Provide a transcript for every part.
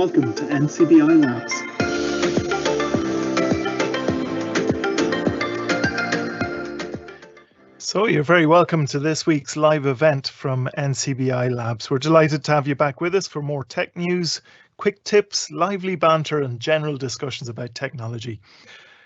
welcome to NCBI Labs. So you're very welcome to this week's live event from NCBI Labs. We're delighted to have you back with us for more tech news, quick tips, lively banter and general discussions about technology.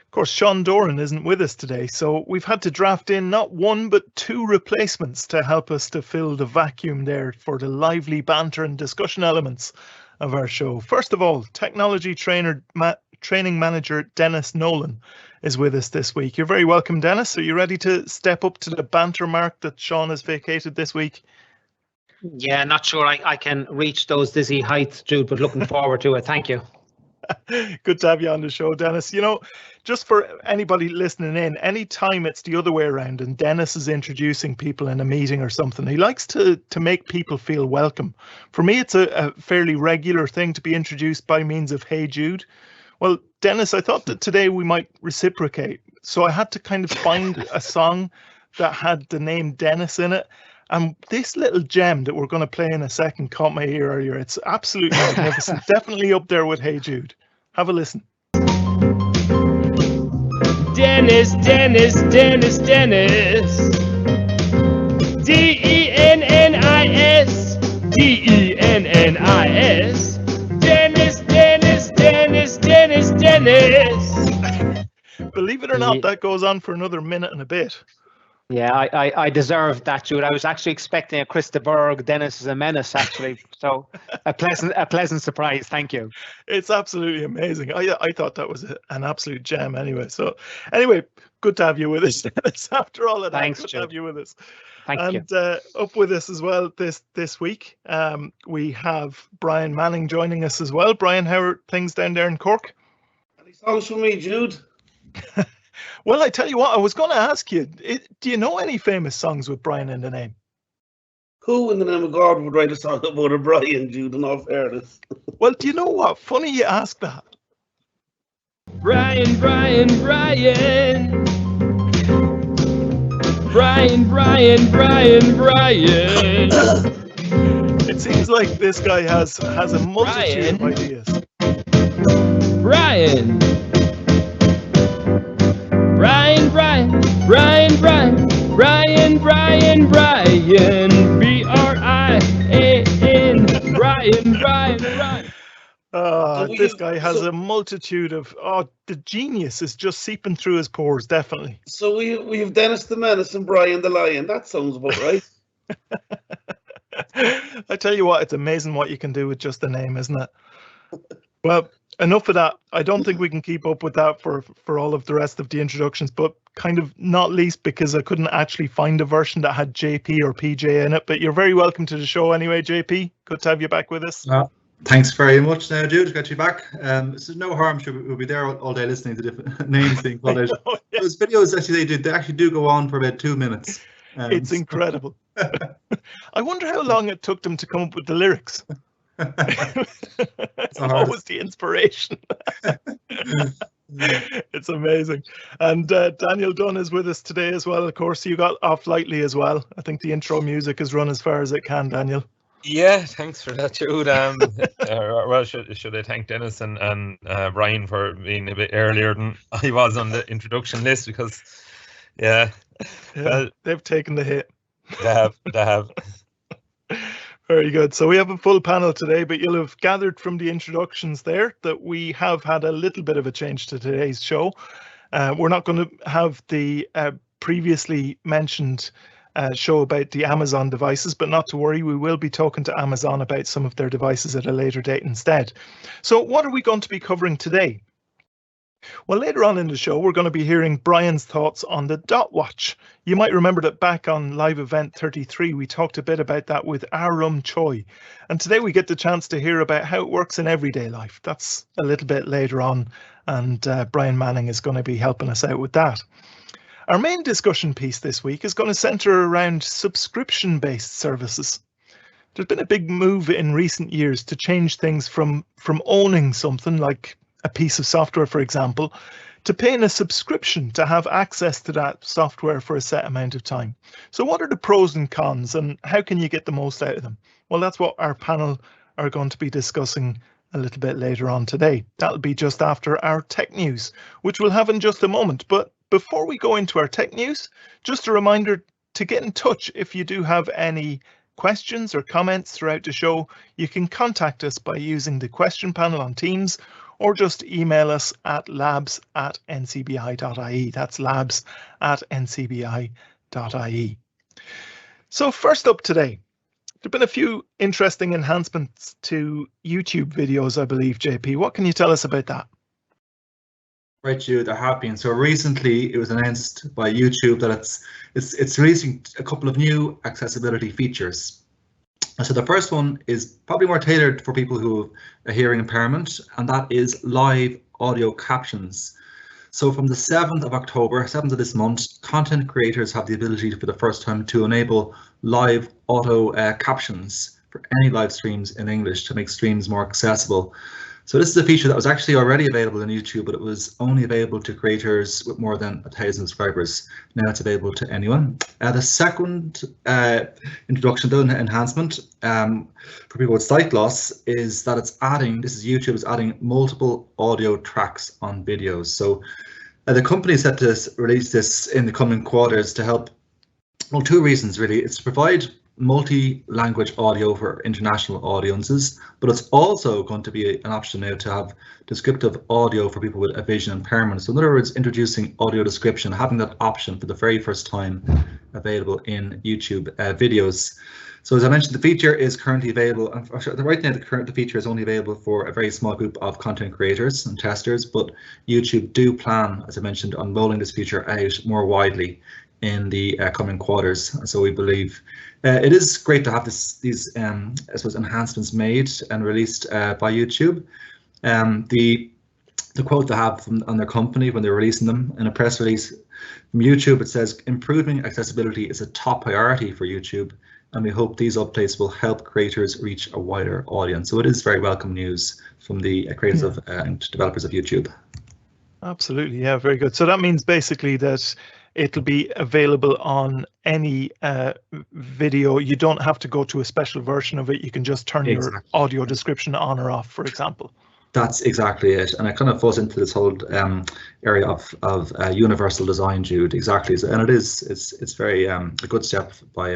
Of course, Sean Doran isn't with us today, so we've had to draft in not one but two replacements to help us to fill the vacuum there for the lively banter and discussion elements of our show. First of all, technology training manager Dennis Nolan is with us this week. You're very welcome, Dennis. Are you ready to step up to the banter mark that Sean has vacated this week? Yeah, not sure I can reach those dizzy heights, Jude, but looking forward to it. Thank you. Good to have you on the show, Dennis. You know, just for anybody listening in, anytime it's the other way around and Dennis is introducing people in a meeting or something, he likes to make people feel welcome. For me, it's a fairly regular thing to be introduced by means of Hey Jude. Well, Dennis, I thought that today we might reciprocate. So I had to kind of find a song that had the name Dennis in it. And this little gem that we're going to play in a second caught my ear earlier. It's absolutely magnificent. Definitely up there with Hey Jude. Have a listen. Dennis, Dennis, Dennis, Dennis. D-E-N-N-I-S. D-E-N-N-I-S. Dennis, Dennis, Dennis, Dennis, Dennis. Believe it or not, that goes on for another minute and a bit. Yeah, I deserve that, Jude. I was actually expecting a Chris de Burgh, Dennis is a menace, actually. So a pleasant surprise. Thank you. It's absolutely amazing. I thought that was an absolute gem anyway. So anyway, good to have you with us, Dennis. After all of that, Thanks, good Jude. to have you with us. Thank you. And up with us as well this week, we have Brian Manning joining us as well. Brian, how are things down there in Cork? Any songs for me, Jude? Well, I tell you what, I was going to ask you, do you know any famous songs with Brian in the name? Who in the name of God would write a song about a Brian, Jude, in all fairness? Well, do you know what? Funny you ask that. Brian, Brian, Brian. Brian, Brian, Brian, Brian. It seems like this guy has a multitude of ideas. Brian. Brian, Brian, Brian, Brian, Brian, Brian, Brian, B-R-I-A-N, Brian, Brian, Brian. This guy has a multitude of, the genius is just seeping through his pores, definitely. So we have Dennis the Menace and Brian the Lion. That sounds about right. I tell you what, it's amazing what you can do with just the name, isn't it? Well, enough of that. I don't think we can keep up with that for all of the rest of the introductions, but kind of not least because I couldn't actually find a version that had JP or PJ in it. But you're very welcome to the show anyway, JP. Good to have you back with us. Thanks very much, Jude. Got you back. So no harm. We'll be there all day listening to different names being called out. Yeah. Those videos actually they actually do go on for about 2 minutes. It's incredible. I wonder how long it took them to come up with the lyrics. What was the inspiration? It's amazing. And Daniel Dunn is with us today as well. Of course, you got off lightly as well. I think the intro music has run as far as it can, Daniel. Yeah, thanks for that, Jude. Well, should I thank Dennis and Brian for being a bit earlier than I was on the introduction list because, yeah, well, they've taken the hit. They have. Very good. So we have a full panel today, but you'll have gathered from the introductions there that we have had a little bit of a change to today's show. We're not going to have the previously mentioned show about the Amazon devices, but not to worry, we will be talking to Amazon about some of their devices at a later date instead. So what are we going to be covering today? Well, later on in the show, we're going to be hearing Brian's thoughts on the Dot Watch. You might remember that back on live event 33, we talked a bit about that with Arum Choi. And today we get the chance to hear about how it works in everyday life. That's a little bit later on, and Brian Manning is going to be helping us out with that. Our main discussion piece this week is going to centre around subscription-based services. There's been a big move in recent years to change things from owning something like a piece of software, for example, to paying a subscription to have access to that software for a set amount of time. So what are the pros and cons and how can you get the most out of them? Well, that's what our panel are going to be discussing a little bit later on today. That'll be just after our tech news, which we'll have in just a moment. But before we go into our tech news, just a reminder to get in touch if you do have any questions or comments throughout the show. You can contact us by using the question panel on Teams, or just email us at labs@ncbi.ie. That's labs@ncbi.ie. So first up today, there have been a few interesting enhancements to YouTube videos, I believe, JP. What can you tell us about that? Right, Jude, there have been. So recently it was announced by YouTube that it's releasing a couple of new accessibility features. So the first one is probably more tailored for people who have a hearing impairment, and that is live audio captions. So from the 7th of October, 7th of this month, content creators have the ability for the first time to enable live auto captions for any live streams in English to make streams more accessible. So this is a feature that was actually already available on YouTube, but it was only available to creators with more than 1,000 subscribers. Now it's available to anyone. The second introduction, though, enhancement for people with sight loss is that it's adding, this is YouTube, is adding multiple audio tracks on videos. So the company is set to release this in the coming quarters to help, well, two reasons really. It's to provide multi-language audio for international audiences, but it's also going to be an option now to have descriptive audio for people with a vision impairment. So in other words, introducing audio description, having that option for the very first time available in YouTube videos. So as I mentioned, the feature is currently available, and right now the feature is only available for a very small group of content creators and testers, but YouTube do plan, as I mentioned, on rolling this feature out more widely in the coming quarters. So we believe it is great to have these I suppose enhancements made and released by YouTube. The quote they have on their company when they're releasing them in a press release from YouTube, it says, "Improving accessibility is a top priority for YouTube, and we hope these updates will help creators reach a wider audience." So it is very welcome news from the creators and developers of YouTube. Absolutely, yeah, very good. So that means basically that it'll be available on any video. You don't have to go to a special version of it. You can just turn your audio description on or off, for example. That's exactly it, and it kind of falls into this whole area of universal design, Jude. Exactly, and it's very a good step by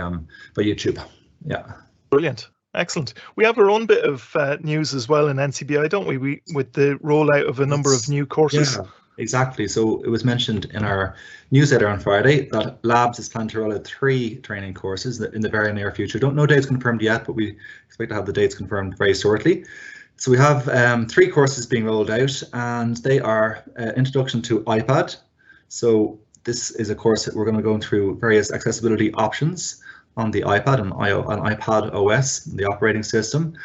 YouTube. Yeah. Brilliant. Excellent. We have our own bit of news as well in NCBI, don't we? With the rollout of a number of new courses. Yeah. Exactly. So it was mentioned in our newsletter on Friday that Labs is planning to roll out 3 training courses in the very near future. Don't know dates confirmed yet, but we expect to have the dates confirmed very shortly. So we have 3 courses being rolled out, and they are Introduction to iPad. So this is a course that we're going to go through various accessibility options on the iPad and on iPad OS, the operating system,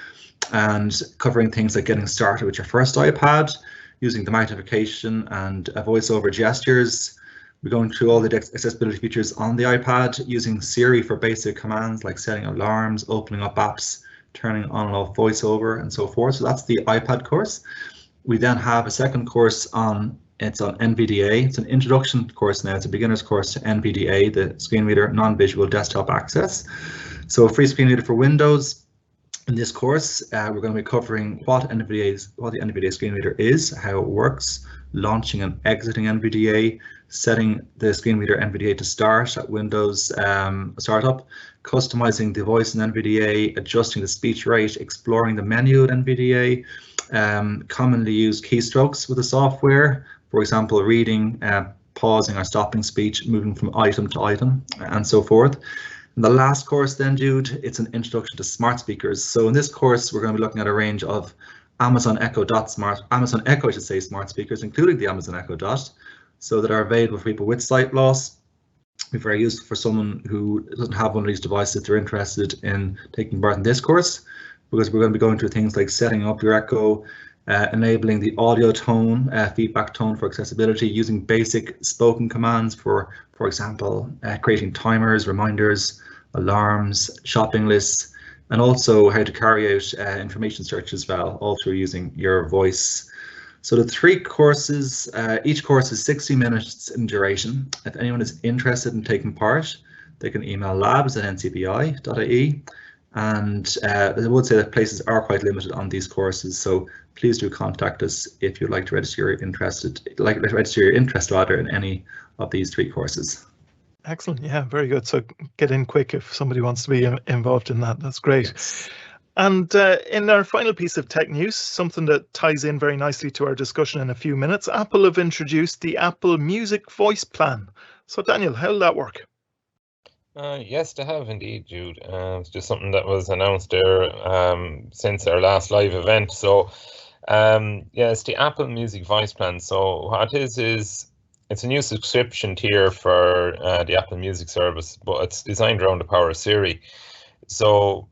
and covering things like getting started with your first iPad, using the magnification and voiceover gestures. We're going through all the accessibility features on the iPad, using Siri for basic commands like setting alarms, opening up apps, turning on and off voiceover, and so forth. So that's the iPad course. We then have a second course on NVDA. It's an introduction course now. It's a beginner's course to NVDA, the screen reader non-visual desktop access. So a free screen reader for Windows. In this course, we're going to be covering what the NVDA screen reader is, how it works, launching and exiting NVDA, setting the screen reader NVDA to start at Windows startup, customizing the voice in NVDA, adjusting the speech rate, exploring the menu at NVDA, commonly used keystrokes with the software, for example, reading, pausing or stopping speech, moving from item to item, and so forth. And the last course then, Jude, it's an introduction to smart speakers. So in this course, we're going to be looking at a range of Amazon Echo smart speakers, including the Amazon Echo Dot, so that are available for people with sight loss. Be very useful for someone who doesn't have one of these devices if they're interested in taking part in this course, because we're going to be going through things like setting up your Echo, enabling the audio tone, feedback tone for accessibility, using basic spoken commands for example, creating timers, reminders, alarms, shopping lists, and also how to carry out information search as well, all through using your voice. So the 3 courses, each course is 60 minutes in duration. If anyone is interested in taking part, they can email labs@ncbi.ie. And I would say that places are quite limited on these courses, so please do contact us if you'd like to register your interest in any of these 3 courses. Excellent. Yeah, very good. So get in quick if somebody wants to be involved in that. That's great. Yes. And in our final piece of tech news, something that ties in very nicely to our discussion in a few minutes, Apple have introduced the Apple Music Voice Plan. So Daniel, how will that work? Yes, they have indeed, Jude. It's just something that was announced there since our last live event. So, it's the Apple Music Voice Plan. So what it is it's a new subscription tier for the Apple Music service, but it's designed around the power of Siri. So,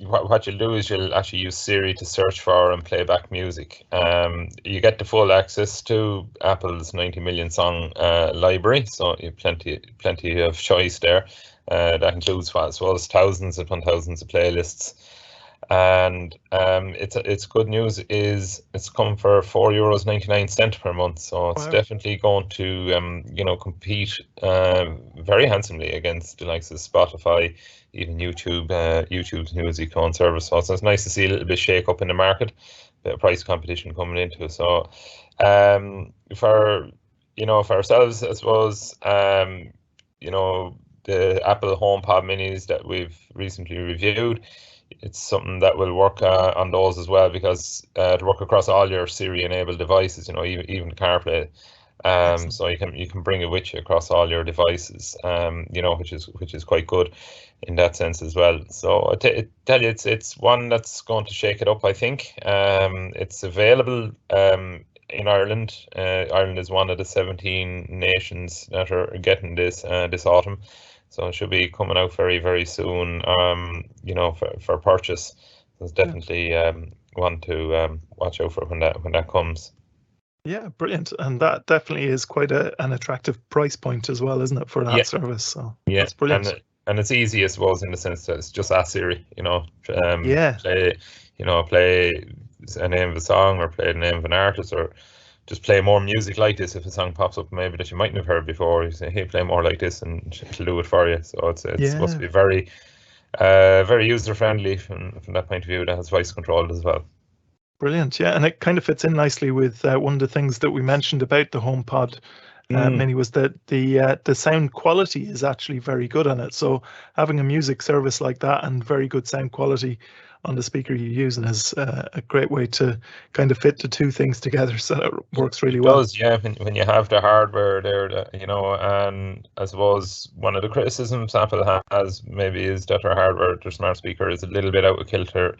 what you'll do is you'll actually use Siri to search for and play back music. You get the full access to Apple's 90 million song library, so you have plenty of choice there. That includes as well as thousands upon thousands of playlists. And it's good news is it's come for €4.99 per month, so it's definitely going to compete very handsomely against the likes of Spotify, even YouTube's music on service. So it's nice to see a little bit shake up in the market, a bit of price competition coming into it. So for ourselves, I suppose, the Apple HomePod minis that we've recently reviewed, it's something that will work on those as well, because to work across all your Siri enabled devices, even CarPlay. So you can bring it with you across all your devices, which is quite good in that sense as well. So I tell you, it's one that's going to shake it up, I think. It's available in Ireland. Ireland is one of the 17 nations that are getting this autumn. So it should be coming out very, very soon, for purchase. So it's definitely one to watch out for when that comes. Yeah, brilliant. And that definitely is quite an attractive price point as well, isn't it, for that service? So that's brilliant. And it's easy, I suppose, in the sense that it's just ask Siri, play a name of a song or play the name of an artist, or just play more music like this. If a song pops up maybe that you mightn't have heard before, you say, hey, play more like this, and it'll do it for you. So it's supposed to be very very user friendly from that point of view. That has voice controlled as well. Brilliant. Yeah, and it kind of fits in nicely with one of the things that we mentioned about the HomePod Mini, was that the sound quality is actually very good on it. So having a music service like that and very good sound quality on the speaker you're using is a great way to kind of fit the two things together. So it works really well. It does, yeah. When you have the hardware there, and I suppose one of the criticisms Apple has maybe is that their hardware, their smart speaker, is a little bit out of kilter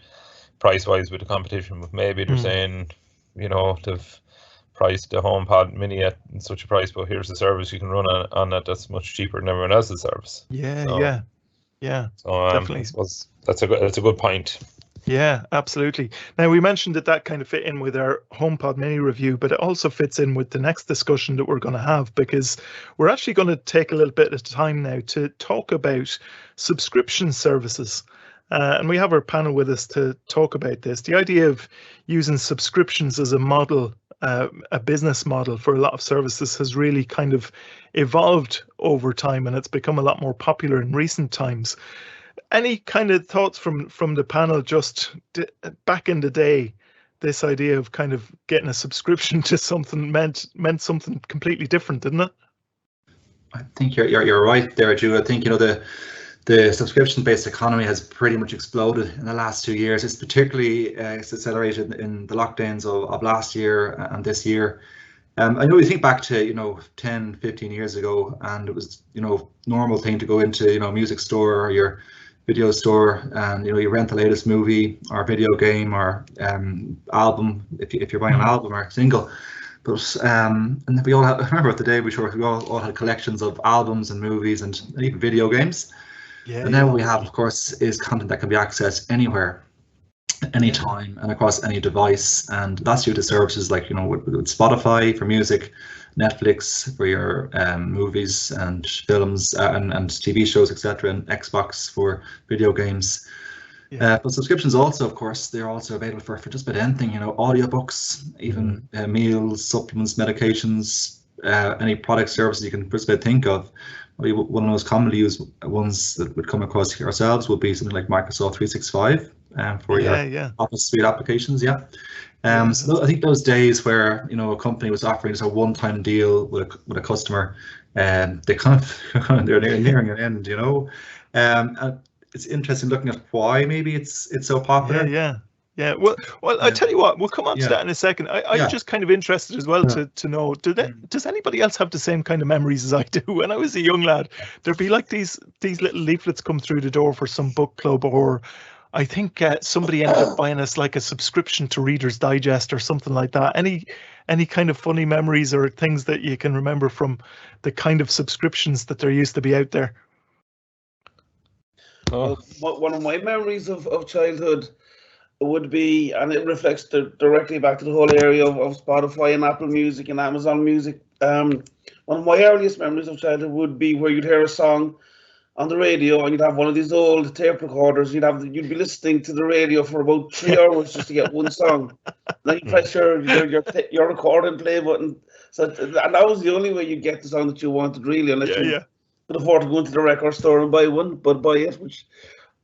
price-wise with the competition. But maybe they're saying, they've priced the HomePod Mini at such a price, but here's the service you can run on it that's much cheaper than everyone else's service. Yeah. So definitely. I suppose that's a good point. Yeah, absolutely. Now, we mentioned that kind of fit in with our HomePod Mini review, but it also fits in with the next discussion that we're going to have, because we're actually going to take a little bit of time now to talk about subscription services. And we have our panel with us to talk about this. The idea of using subscriptions as a model, a business model for a lot of services, has really kind of evolved over time, and it's become a lot more popular in recent times. Any kind of thoughts from the panel, just back in the day, this idea of kind of getting a subscription to something meant something completely different, didn't it? I think you're right there, Drew. I think the subscription-based economy has pretty much exploded in the last 2 years. It's particularly accelerated in the lockdowns of last year and this year. I know you think back to 10, 15 years ago, and it was normal thing to go into a music store or your video store, and you rent the latest movie or video game or album if you're buying an album or single. But and we all I remember the day before, we all had collections of albums and movies and even video games. Yeah. And now what we have, of course, is content that can be accessed anywhere, anytime, and across any device. And that's due to services like with Spotify for music, Netflix for your movies and films and TV shows, etc., and Xbox for video games. But subscriptions also, of course, they're also available for just about anything. Audiobooks, even meals, supplements, medications, any product services you can just about think of. Probably one of the most commonly used ones that would come across ourselves would be something like Microsoft 365 for your Office Suite applications. Yeah. So I think those days where a company was offering just a one-time deal with a customer, and they they're nearing an end. And it's interesting looking at why maybe it's so popular. Yeah. Well, I tell you what, we'll come on to that in a second. I'm just kind of interested as well to know, does anybody else have the same kind of memories as I do? When I was a young lad, there'd be like these little leaflets come through the door for some book club, or I think somebody ended up buying us like a subscription to Reader's Digest or something like that. Any kind of funny memories or things that you can remember from the kind of subscriptions that there used to be out there? One of my memories of childhood would be, and it reflects directly back to the whole area of Spotify and Apple Music and Amazon Music. One of my earliest memories of childhood would be where you'd hear a song on the radio, and you'd have one of these old tape recorders. You'd be listening to the radio for about 3 hours just to get one song. Then you press your record and play button. And that was the only way you get the song that you wanted, really, unless you could afford to go into the record store and buy it, which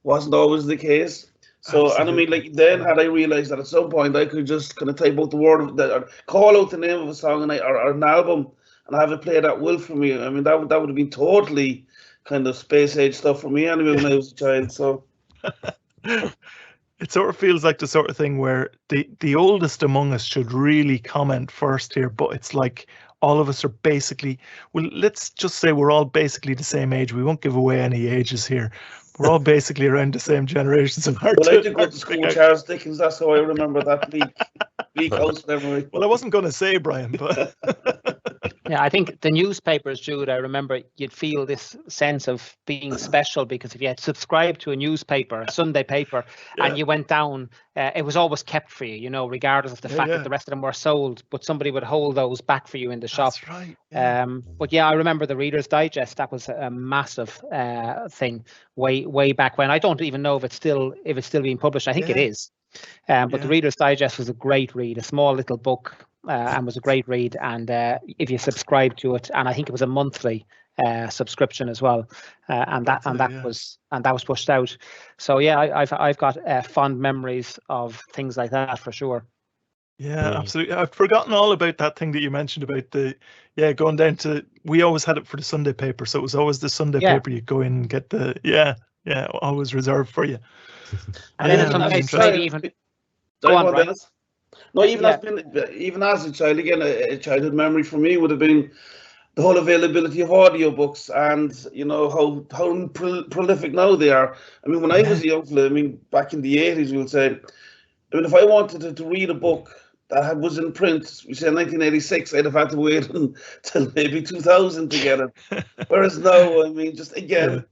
wasn't always the case. So, absolutely. And I mean, like, then had I realized that at some point I could just kind of type out the word of that, or call out the name of a song or an album, and have it played at will for me. I mean, that would have been totally kind of space age stuff for me anyway when I was a child. So it sort of feels like the sort of thing where the oldest among us should really comment first here, but it's like all of us are basically, well, let's just say we're all basically the same age. We won't give away any ages here. We're all basically around the same generations. And I did go to school with Charles Dickens. That's how I remember that bleak house memory. Well, I wasn't going to say, Brian, but yeah, I think the newspapers, Jude, I remember you'd feel this sense of being special because if you had subscribed to a newspaper, a Sunday paper, and you went down, it was always kept for you, regardless of the fact that the rest of them were sold, but somebody would hold those back for you in the shop. That's right. But yeah, I remember the Reader's Digest. That was a massive thing way back when. I don't even know if it's still being published. I think it is. But the Reader's Digest was a great read, a small little book. And was a great read, and if you subscribe to it, and I think it was a monthly subscription as well, and that was pushed out. So yeah, I've got fond memories of things like that for sure. Yeah, absolutely. I've forgotten all about that thing that you mentioned about going down to. We always had it for the Sunday paper, so it was always the Sunday paper. You go in and get the always reserved for you. And then in some cases, maybe even go on, Brian. No, even as a child, again, a childhood memory for me would have been the whole availability of audiobooks and, how prolific now they are. I mean, when I was a young fella, back in the 80s, we would say, if I wanted to read a book that was in print, we say 1986, I'd have had to wait until maybe 2000 to get it. Whereas now, just again,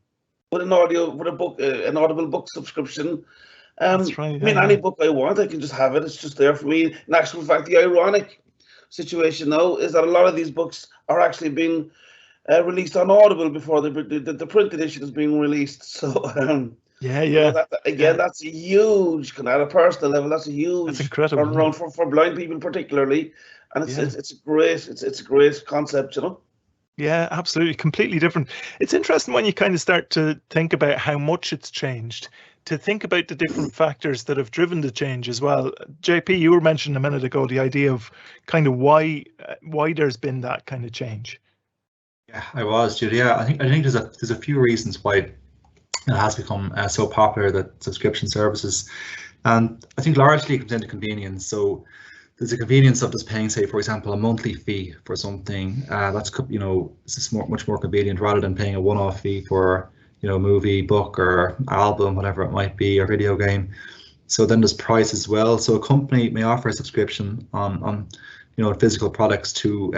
with an audible book subscription, that's right, any book I want, I can just have it. It's just there for me. In actual fact, the ironic situation now is that a lot of these books are actually being released on Audible before the print edition is being released. So, that's a huge, at a personal level, that's a huge turnaround for blind people particularly, and it's a great concept, Yeah, absolutely, completely different. It's interesting when you kind of start to think about how much it's changed, to think about the different factors that have driven the change as well. JP, you were mentioning a minute ago the idea of kind of why there's been that kind of change. Yeah, I was, Judy. Yeah, I think there's a few reasons why it has become so popular, that subscription services, and I think largely it comes into convenience. So there's a convenience of just paying, say, for example, a monthly fee for something. That's it's much more convenient rather than paying a one-off fee for movie, book, or album, whatever it might be, or video game. So then there's price as well. So a company may offer a subscription on physical products to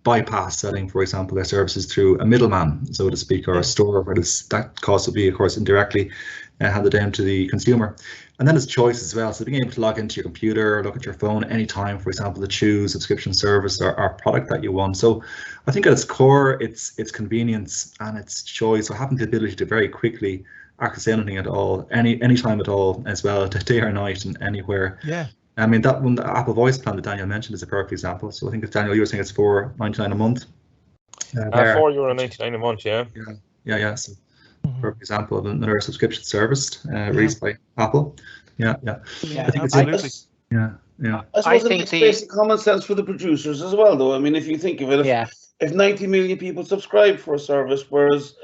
bypass selling, for example, their services through a middleman, so to speak, or a store where that cost will be, of course, indirectly handed down to the consumer. And then there's choice as well. So being able to log into your computer, look at your phone anytime, for example, to choose subscription service or product that you want. So I think at its core, it's convenience and it's choice. So having the ability to very quickly access anything at all, anytime at all, as well, day or night and anywhere. Yeah. I mean, that one, the Apple Voice plan that Daniel mentioned is a perfect example. So I think, if Daniel, you were saying it's $4.99 a month. there. €4.99 a month, yeah. Yeah. So, for example, of another subscription service released by Apple. Yeah. Yeah, I think absolutely. I suppose it makes basic common sense for the producers as well, though. I mean, if you think of it, if 90 million people subscribe for a service, whereas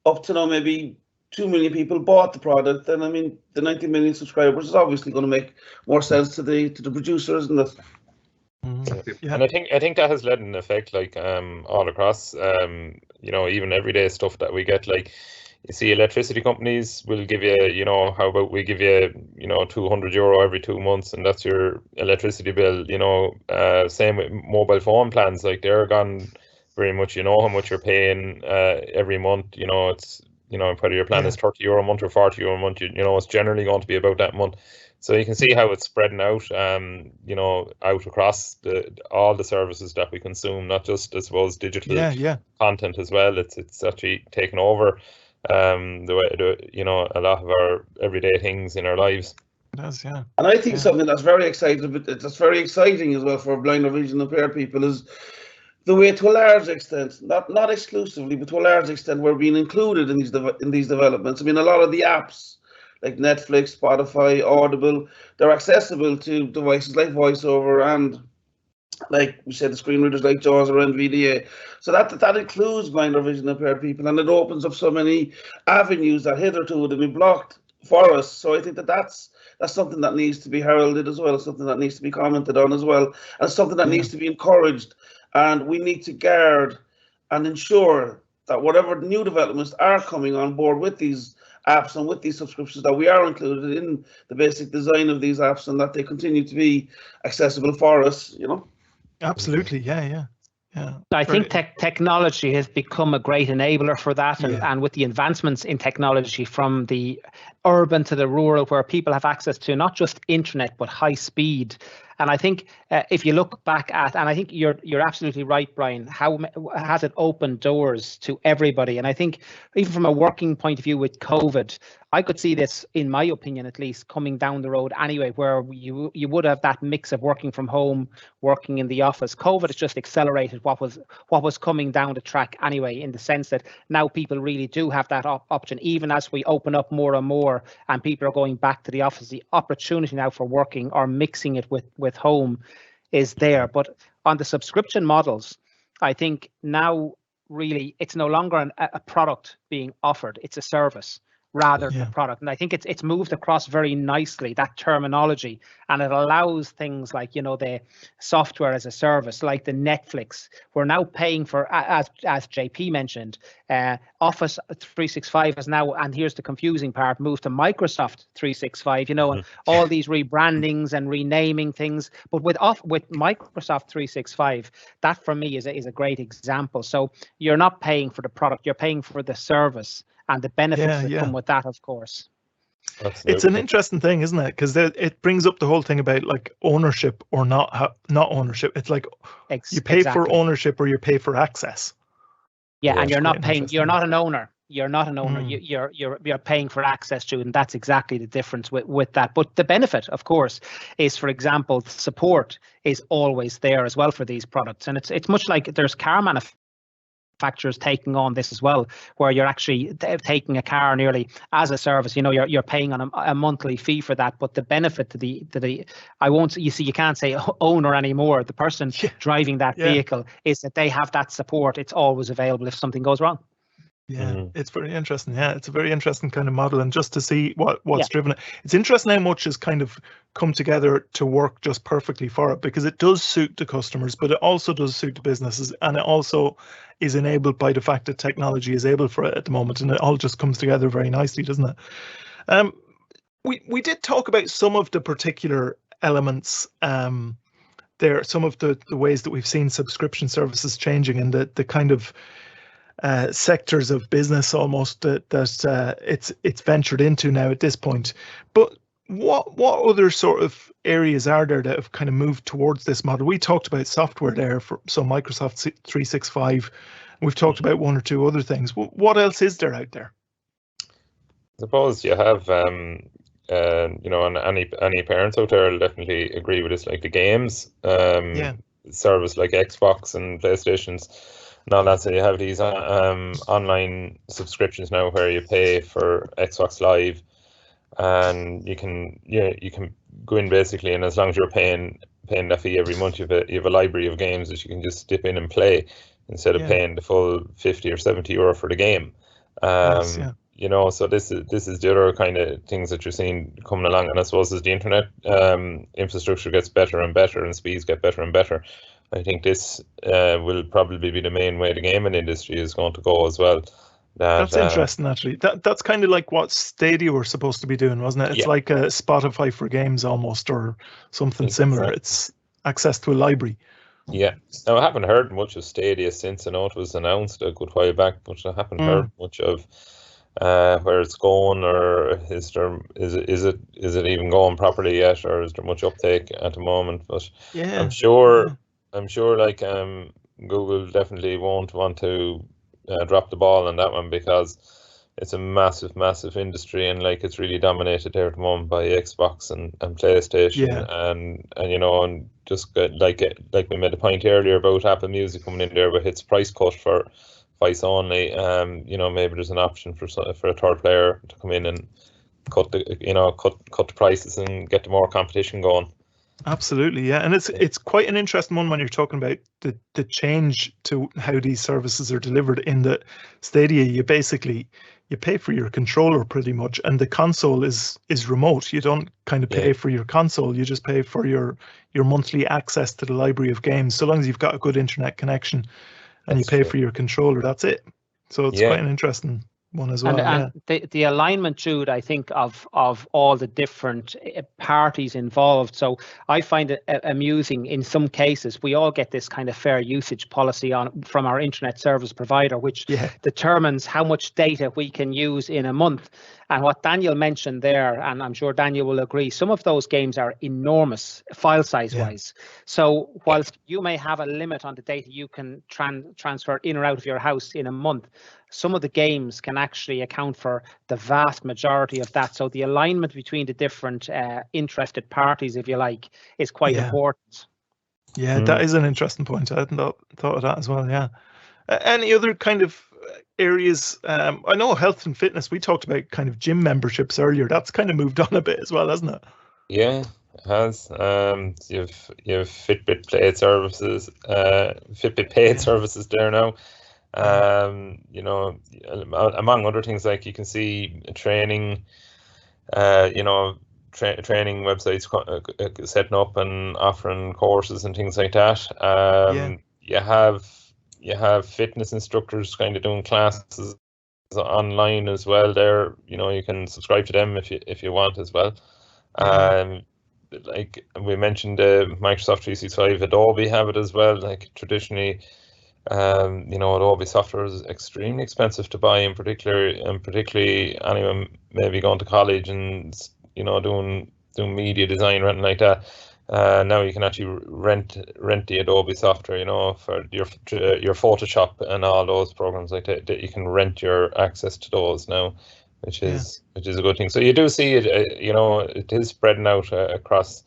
up to now maybe 2 million people bought the product, then I mean the 90 million subscribers is obviously going to make more sense to the producer, isn't it? Yeah. And I think that has led an effect like all across even everyday stuff that we get, like you see electricity companies will give you, how about we give you, €200 every 2 months, and that's your electricity bill. Same with mobile phone plans, like they're gone very much, how much you're paying every month. It's whether your plan is €30 a month or €40 a month, it's generally going to be about that month. So you can see how it's spreading out, out across all the services that we consume, not just, I suppose, digital content as well. It's actually taken over the way a lot of our everyday things in our lives. It does, yeah. And I think something that's very exciting, but that's very exciting as well for blind or vision impaired people is the way, to a large extent, not exclusively, but to a large extent, we're being included in these developments. I mean, a lot of the apps like Netflix, Spotify, Audible, they're accessible to devices like VoiceOver and, like we said, the screen readers like JAWS or NVDA. So that includes blind or vision impaired people, and it opens up so many avenues that hitherto would have been blocked for us. So I think that's something that needs to be heralded as well, something that needs to be commented on as well, and something that needs to be encouraged. And we need to guard and ensure that whatever new developments are coming on board with these apps and with these subscriptions, that we are included in the basic design of these apps and that they continue to be accessible for us, Absolutely, yeah. I think technology has become a great enabler for that, and with the advancements in technology from the urban to the rural, where people have access to not just internet but high speed. And I think if you look back at, and I think you're absolutely right, Brian, how has it opened doors to everybody? And I think even from a working point of view with COVID, I could see this, in my opinion at least, coming down the road anyway, where you would have that mix of working from home, working in the office. COVID has just accelerated what was coming down the track anyway, in the sense that now people really do have that option. Even as we open up more and more and people are going back to the office, the opportunity now for working or mixing it with home is there. But on the subscription models, I think now really it's no longer a product being offered, it's a service rather than a product. And I think it's moved across very nicely, that terminology, and it allows things like, the software as a service, like the Netflix. We're now paying for, as JP mentioned, Office 365 is now, and here's the confusing part, moved to Microsoft 365, and all these rebrandings and renaming things. But with Microsoft 365, that for me is a great example. So you're not paying for the product, you're paying for the service and the benefits that come with that, of course. It's an interesting thing, isn't it? Because it brings up the whole thing about like ownership or not ownership. It's like you pay for ownership or you pay for access. Yeah, and you're not paying. You're not an owner. You're not an owner. You're paying for access to it, and that's exactly the difference with that. But the benefit, of course, is, for example, support is always there as well for these products, and it's much like there's car manufacturers taking on this as well, where you're actually taking a car nearly as a service. You're paying on a monthly fee for that, but the benefit to the you can't say owner anymore. The person driving that vehicle is that they have that support. It's always available if something goes wrong. Yeah, it's very interesting. Yeah, it's a very interesting kind of model, and just to see what's driven it. It's interesting how much has kind of come together to work just perfectly for it, because it does suit the customers, but it also does suit the businesses, and it also is enabled by the fact that technology is able for it at the moment, and it all just comes together very nicely, doesn't it? We did talk about some of the particular elements there, some of the ways that we've seen subscription services changing, and the kind of sectors of business almost that it's ventured into now at this point. But what other sort of areas are there that have kind of moved towards this model? We talked about software there, so Microsoft 365. We've talked about one or two other things. What else is there out there? I suppose you have and any parents out there will definitely agree with this, like the games service like Xbox and PlayStations. No, that's it. You have these online subscriptions now where you pay for Xbox Live, and you can go in basically, and as long as you're paying that fee every month, you have a library of games that you can just dip in and play instead of paying the full 50 or 70 euro for the game. Yes, You know, so this is the other kind of things that you're seeing coming along, and I suppose as the internet infrastructure gets better and better and speeds get better and better, I think this will probably be the main way the gaming industry is going to go as well. That's interesting, actually. That's kind of like what Stadia were supposed to be doing, wasn't it? It's like a Spotify for games almost, or something similar. It's access to a library. Yeah. Now, I haven't heard much of Stadia since. I know it was announced a good while back, but I haven't heard much of where it's going, or is it even going properly yet, or is there much uptake at the moment? But I'm sure like Google definitely won't want to drop the ball on that one, because it's a massive industry, and like it's really dominated there at the moment by Xbox and PlayStation, and you know, and just like we made a point earlier about Apple Music coming in there with its price cut for voice only. You know, maybe there's an option for a third player to come in and cut the prices and get the more competition going. Absolutely, yeah, and it's quite an interesting one when you're talking about the change to how these services are delivered. In the Stadia, you pay for your controller pretty much, and the console is remote. You don't kind of pay for your console, you just pay for your monthly access to the library of games, so long as you've got a good internet connection, and you pay for your controller. That's it. So it's quite an interesting one as well. And the alignment, Jude, I think of all the different parties involved. So I find it amusing. In some cases, we all get this kind of fair usage policy from our internet service provider, which determines how much data we can use in a month. And what Daniel mentioned there, and I'm sure Daniel will agree, some of those games are enormous file size wise. So whilst you may have a limit on the data you can transfer in or out of your house in a month, some of the games can actually account for the vast majority of that. So the alignment between the different interested parties, if you like, is quite important. Yeah, that is an interesting point. I hadn't thought of that as well. Yeah. Any other kind of areas? I know health and fitness, we talked about kind of gym memberships earlier. That's kind of moved on a bit as well, hasn't it? Yeah, it has. You have Fitbit paid services, services there now. You know, among other things, like you can see training, you know, training websites setting up and offering courses and things like that. You have fitness instructors kind of doing classes online as well. There, you know, you can subscribe to them if you want as well. Like we mentioned, Microsoft 365, Adobe have it as well. Like traditionally, you know, Adobe software is extremely expensive to buy, and particularly anyone maybe going to college and, you know, doing media design or anything like that. Now you can actually rent the Adobe software, you know, for your Photoshop and all those programs like that. You can rent your access to those now, which is a good thing. So you do see it, you know, it is spreading out across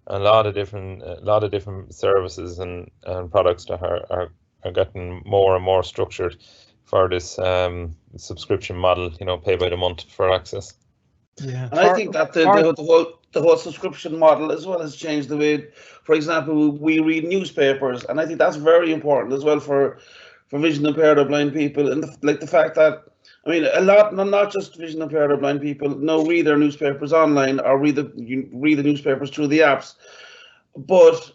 a lot of different services and products that are getting more and more structured for this subscription model, you know, pay by the month for access. Yeah, and I think that the whole subscription model as well has changed the way, for example, we read newspapers, and I think that's very important as well for vision impaired or blind people, and the fact that, I mean, a lot, not just vision impaired or blind people, no, read their newspapers online or read the newspapers through the apps, but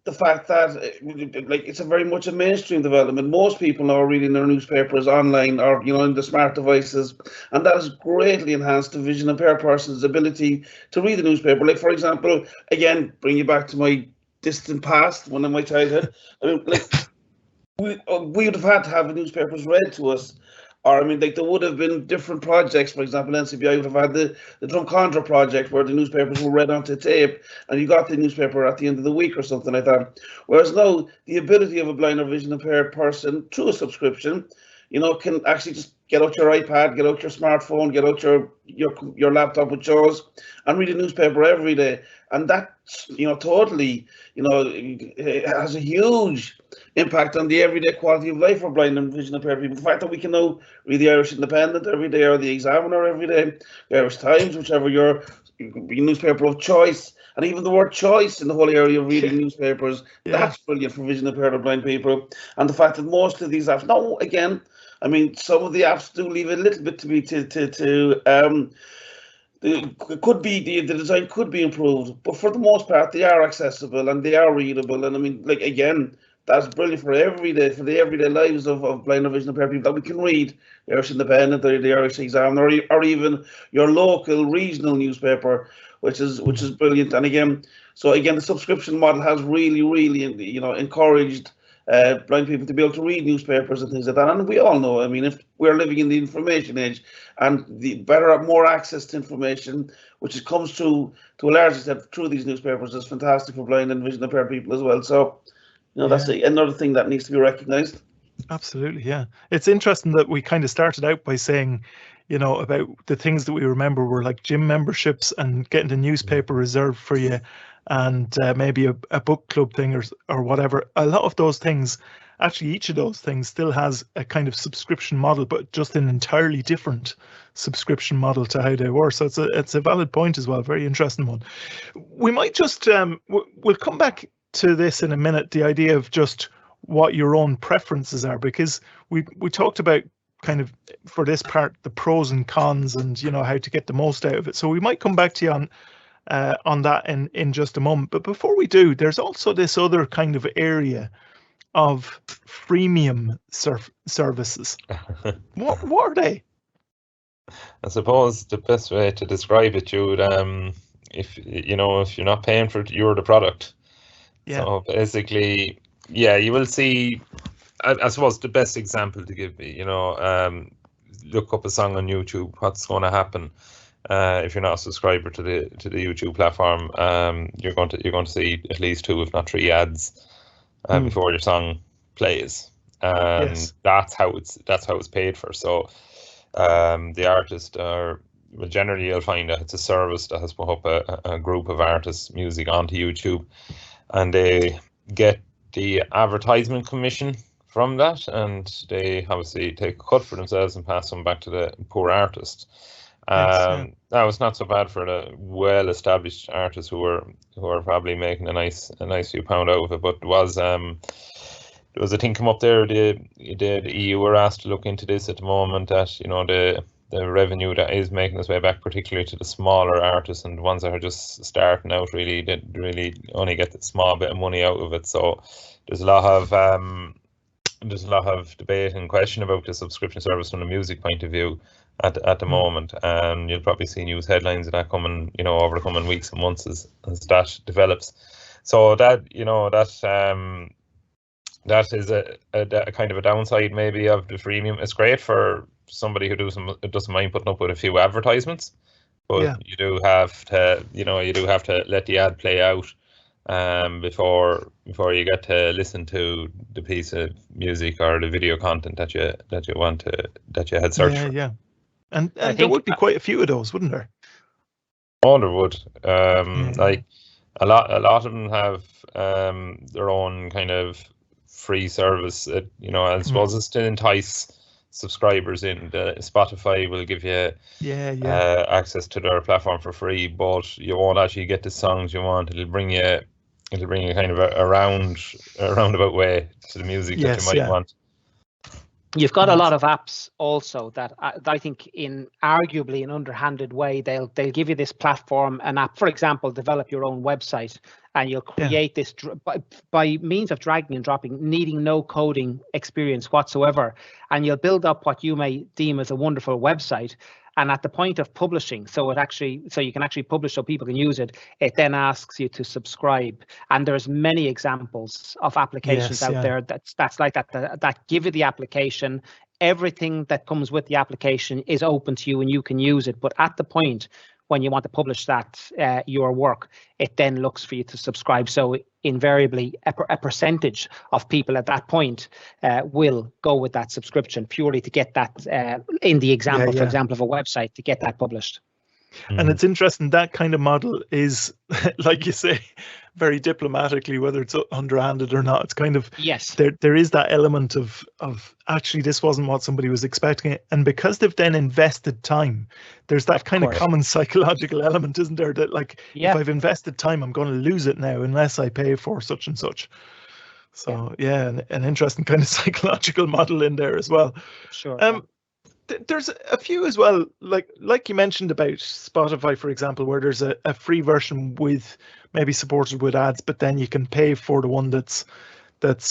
the fact that it's a very much a mainstream development. Most people now are reading their newspapers online or, you know, in the smart devices, and that has greatly enhanced the vision impaired person's ability to read the newspaper. Like, for example, again, bring you back to my distant past, one of my childhood. I mean, like we would have had to have the newspapers read to us. Or, I mean, like, there would have been different projects. For example, NCBI would have had the Drumcondra project where the newspapers were read onto tape and you got the newspaper at the end of the week or something like that. Whereas now, the ability of a blind or vision impaired person through a subscription, you know, can actually just get out your iPad, get out your smartphone, get out your laptop with yours, and read a newspaper every day. And that, totally, it has a huge impact on the everyday quality of life for blind and vision impaired people. The fact that we can now read the Irish Independent every day, or the Examiner every day, the Irish Times, whichever your newspaper of choice, and even the word choice in the whole area of reading newspapers, that's brilliant for vision impaired or blind people. And the fact that most of these apps, now again, I mean, some of the apps do leave a little bit to be it could be the design could be improved, but for the most part they are accessible and they are readable. And I mean, like, again, that's brilliant for the everyday lives of blind or vision impaired people, that we can read the Irish Independent or the Irish Examiner, or even your local regional newspaper, which is brilliant. And again, the subscription model has really encouraged blind people to be able to read newspapers and things like that. And we all know, I mean, if we're living in the information age, and the more access to information, which comes through to a large extent through these newspapers, is fantastic for blind and vision impaired people as well. So, that's another thing that needs to be recognised. Absolutely, yeah. It's interesting that we kind of started out by saying, about the things that we remember were like gym memberships and getting the newspaper reserved for you, and maybe a book club thing or whatever. A lot of those things, actually each of those things still has a kind of subscription model, but just an entirely different subscription model to how they were. So it's a valid point as well. Very interesting one. We might just we'll come back to this in a minute, the idea of just what your own preferences are, because we talked about kind of, for this part, the pros and cons and how to get the most out of it. So we might come back to you on that in just a moment. But before we do, there's also this other kind of area of freemium services. What are they? I suppose the best way to describe it, Jude, if you're not paying for it, you're the product. Yeah. So basically, you will see. I suppose the best example to give me, look up a song on YouTube. What's going to happen if you're not a subscriber to the YouTube platform? You're going to see at least 2, if not 3 ads before your song plays, and that's how it's paid for. So the artist, generally you'll find that it's a service that has put up a group of artists' music onto YouTube, and they get the advertisement commission from that, and they obviously take a cut for themselves and pass them back to the poor artist. Now it's not so bad for the well-established artists who are probably making a nice few pound out of it. But there was a thing come up there. The EU were asked to look into this at the moment, that the revenue that is making its way back, particularly to the smaller artists and the ones that are just starting out, really only get a small bit of money out of it. So there's a lot of debate and question about the subscription service from the music point of view at the moment, and you'll probably see news headlines of that coming, over the coming weeks and months as that develops. So that is a kind of a downside maybe of the freemium. It's great for somebody who doesn't mind putting up with a few advertisements, but you do have to let the ad play out before you get to listen to the piece of music or the video content that you had searched for. Yeah. And there would be quite a few of those, wouldn't there? Oh, there would. Like a lot of them have their own kind of free service. I suppose it's to entice subscribers in. Spotify will give you access to their platform for free, but you won't actually get the songs you want. It'll bring you kind of a roundabout way to the music that you might want. You've got a lot of apps also that I think, in arguably an underhanded way, they'll give you this platform, an app, for example, develop your own website, and you'll create this by means of dragging and dropping, needing no coding experience whatsoever, and you'll build up what you may deem as a wonderful website. And at the point of publishing, so you can actually publish so people can use it, it then asks you to subscribe. And there's many examples of applications out there that's like that give you the application. Everything that comes with the application is open to you and you can use it. But at the point when you want to publish that your work, it then looks for you to subscribe. So invariably, a percentage of people at that point will go with that subscription purely to get that, in the example, for example, of a website, to get that published. And it's interesting, that kind of model is, like you say, very diplomatically, whether it's underhanded or not. It's kind of, yes, there is that element of actually this wasn't what somebody was expecting, and because they've then invested time, there's that kind of common psychological element, isn't there? That like, if I've invested time, I'm going to lose it now unless I pay for such and such. So an interesting kind of psychological model in there as well. Sure. There's a few as well, like you mentioned about Spotify, for example, where there's a free version with maybe supported with ads, but then you can pay for the one that's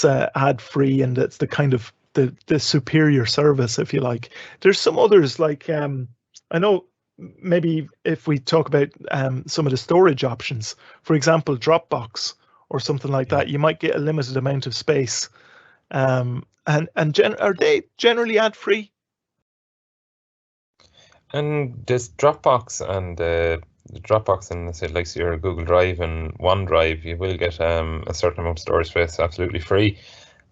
ad free, and that's the kind of the superior service, if you like. There's some others, like I know maybe if we talk about some of the storage options, for example, Dropbox or something like that, you might get a limited amount of space. Are they generally ad free? And this Dropbox and Dropbox and say like your Google Drive and OneDrive, you will get a certain amount of storage space absolutely free.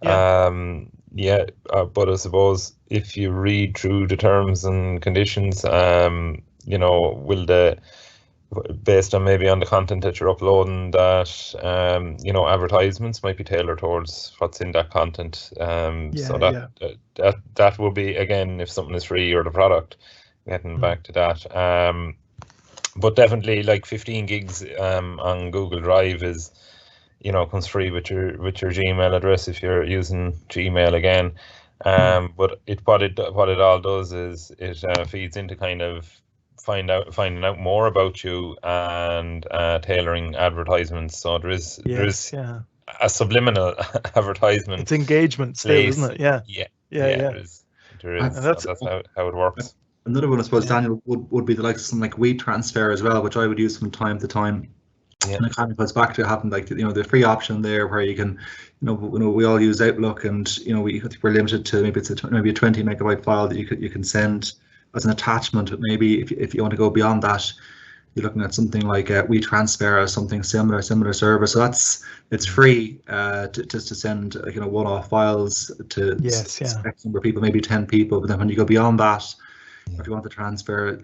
But I suppose if you read through the terms and conditions, you know, based on maybe on the content that you're uploading, that you know, advertisements might be tailored towards what's in that content. So that will be, again, if something is free or the product. Getting back to that, but definitely like 15 gigs on Google Drive is, you know, comes free with your Gmail address if you're using Gmail again. But what it all does is it feeds into kind of finding out more about you and tailoring advertisements. So there is a subliminal advertisement. It's engagement still, isn't it? Yeah. There is. And that's how it works. Another one, I suppose, Daniel, would be the likes of something like WeTransfer as well, which I would use from time to time. And it kind of goes back to having, like, you know, the free option there where you can, you know, we all use Outlook, and you know, we're limited to maybe a 20 megabyte file that you can send as an attachment. But maybe if you want to go beyond that, you're looking at something like WeTransfer or something similar service. So it's free to send, you know, one-off files to select number of people, maybe 10 people. But then when you go beyond that, if you want to transfer,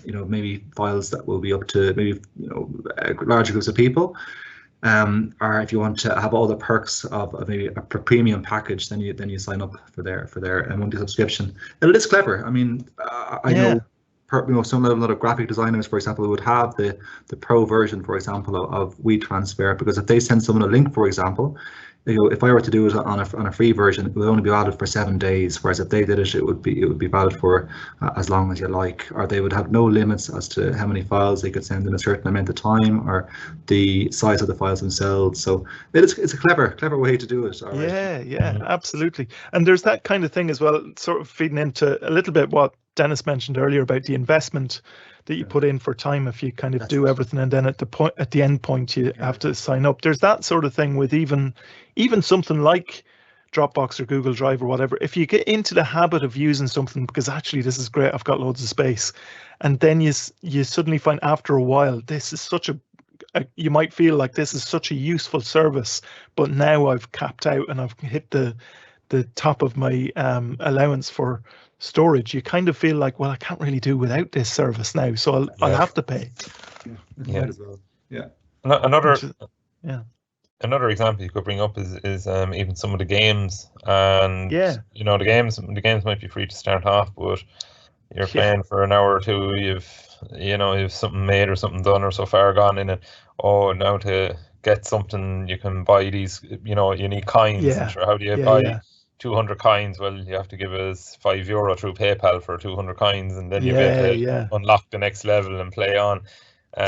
you know, maybe files that will be up to maybe, you know, larger groups of people, or if you want to have all the perks of maybe a premium package, then you sign up for their monthly subscription. And it is clever. I mean, I know, you know, some of the graphic designers, for example, would have the pro version, for example, of WeTransfer, because if they send someone a link, for example, you know, if I were to do it on a free version, it would only be valid for 7 days. Whereas if they did it, it would be valid for as long as you like, or they would have no limits as to how many files they could send in a certain amount of time, or the size of the files themselves. So it's a clever way to do it. Absolutely. And there's that kind of thing as well, sort of feeding into a little bit what Dennis mentioned earlier about the investment that you put in for time. If you kind of do everything, and then at the end point you have to sign up. There's that sort of thing with even something like Dropbox or Google Drive or whatever. If you get into the habit of using something because actually this is great, I've got loads of space, and then you suddenly find after a while this is such you might feel like this is such a useful service, but now I've capped out and I've hit the top of my allowance for storage. You kind of feel like, well, I can't really do without this service now, so I'll have to pay. Might as well. Another example you could bring up is even some of the games, and you know, the games might be free to start off, but you're playing for an hour or two, you've something made or something done or so far gone in it. Oh, now to get something you can buy these, you know, unique coins. Sure, how do you buy 200 coins? Well, you have to give us €5 through PayPal for 200 coins, and then you unlock the next level and play on.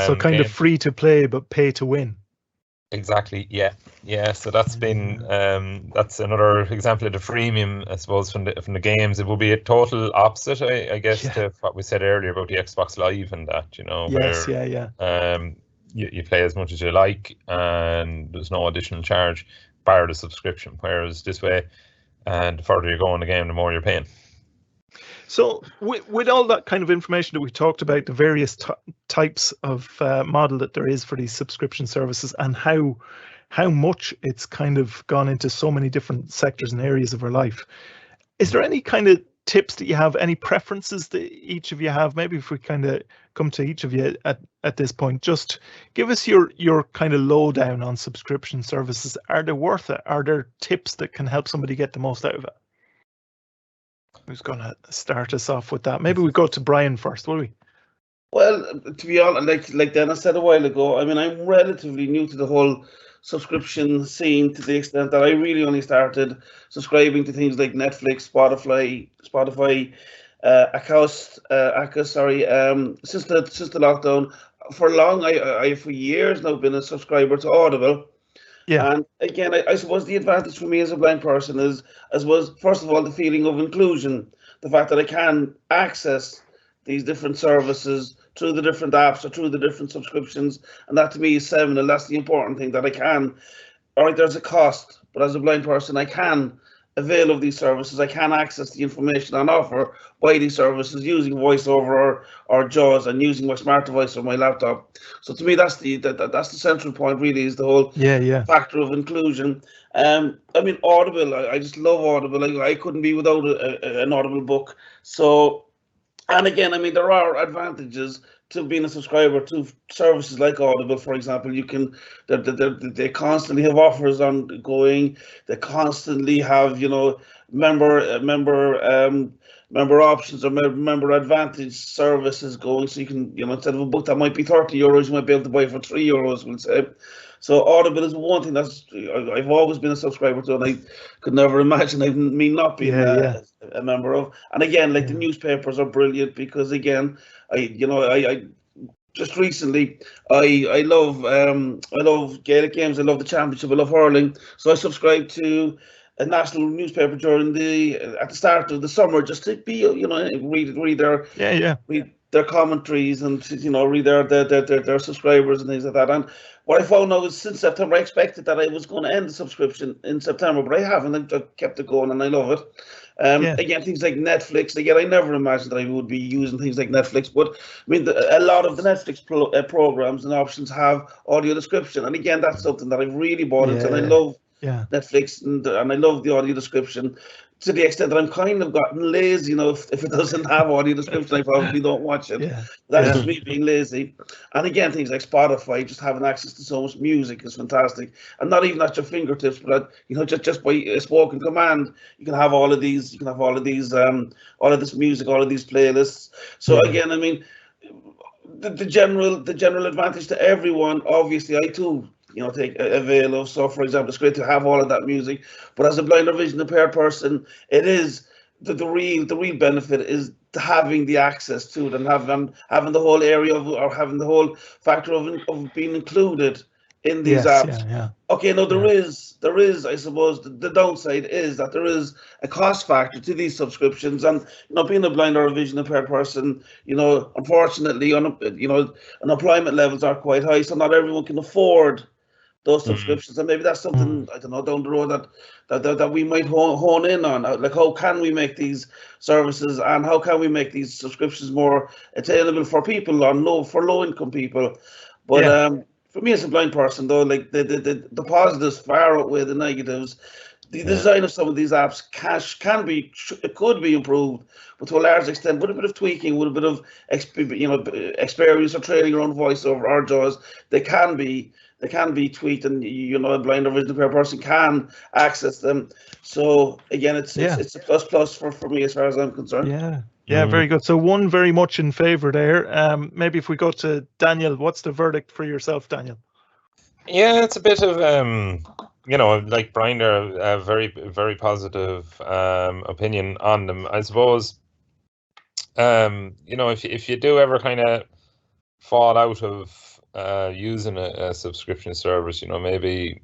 So kind of free to play, but pay to win. Exactly. Yeah. So that's been that's another example of the freemium, I suppose, from the games. It will be a total opposite, I guess, to what we said earlier about the Xbox Live and that, you know. You play as much as you like, and there's no additional charge, bar the subscription. Whereas this way, and the further you go in the game, the more you're paying. So with all that kind of information that we talked about, the various types of model that there is for these subscription services, and how much it's kind of gone into so many different sectors and areas of our life, is there any kind of tips that you have, any preferences that each of you have? Maybe if we kind of come to each of you at this point, just give us your kind of lowdown on subscription services. Are they worth it? Are there tips that can help somebody get the most out of it? Who's going to start us off with that? Maybe we go to Brian first, will we? Well, to be honest, like Dennis said a while ago, I mean, I'm relatively new to the whole subscription scene, to the extent that I really only started subscribing to things like Netflix, Spotify, since the lockdown. For long, I for years now been a subscriber to Audible. Yeah. And again, I suppose the advantage for me as a blind person is, first of all, the feeling of inclusion, the fact that I can access these different services through the different apps or through the different subscriptions, and that to me is seminal. That's the important thing, that I can. All right, there's a cost, but as a blind person, I can avail of these services. I can access the information on offer by these services using VoiceOver or JAWS, and using my smart device or my laptop. So to me, that's the central point. Really, is the whole factor of inclusion. I mean, Audible. I just love Audible. I couldn't be without an Audible book. So, and again, I mean, there are advantages to being a subscriber to services like Audible. For example, you can they constantly have offers ongoing. They constantly have, you know, member options or member advantage services going. So you can, you know, instead of a book that might be €30, you might be able to buy it for €3, we'll say. So Audible is one thing that's I've always been a subscriber to, and I could never imagine me not being a member of. And again, like the newspapers are brilliant, because again, I just recently I love Gaelic games. I love the championship. I love hurling. So I subscribed to a national newspaper during at the start of the summer, just to be, you know, read their commentaries, and, you know, read their subscribers and things like that. And what I found out is, since September, I expected that I was going to end the subscription in September, but I haven't. I kept it going, and I love it. Again, things like Netflix. Again, I never imagined that I would be using things like Netflix, but I mean, a lot of the Netflix programs and options have audio description, and again, that's something that I've really bought into, and I love Netflix, and I love the audio description, to the extent that I'm kind of gotten lazy. You know, if it doesn't have audio description, I probably don't watch it. That's just me being lazy. And again, things like Spotify, just having access to so much music is fantastic, and not even at your fingertips, but you know, just by a spoken command, you can have all of these. You can have all of these, all of this music, all of these playlists. So again, I mean, the general advantage to everyone. Obviously, I too, you know, take avail of. So, for example, it's great to have all of that music, but as a blind or vision impaired person, it is the real benefit is having the access to it, and having the whole area of, or having the whole factor of being included in these apps. Okay, no, there is, I suppose, the downside is that there is a cost factor to these subscriptions, and, you know, being a blind or a vision impaired person, you know, unfortunately, unemployment levels are quite high, so not everyone can afford those subscriptions. And maybe that's something, I don't know, down the road that we might hone in on. Like, how can we make these services, and how can we make these subscriptions more attainable for people for low income people? But for me as a blind person, though, like the positives far outweigh the negatives. The design of some of these apps could be improved, but to a large extent, with a bit of tweaking, with a bit of experience or training around VoiceOver or JAWS, they can be tweaked, and, you know, a blind or visually impaired person can access them. So again, it's a plus for me as far as I'm concerned. Very good. So one very much in favor there. Maybe if we go to Daniel, what's the verdict for yourself, Daniel? Yeah, it's a bit of you know, like Brian there, a very, very positive opinion on them. I suppose, you know, if you do ever kind of fall out of using a subscription service, you know, maybe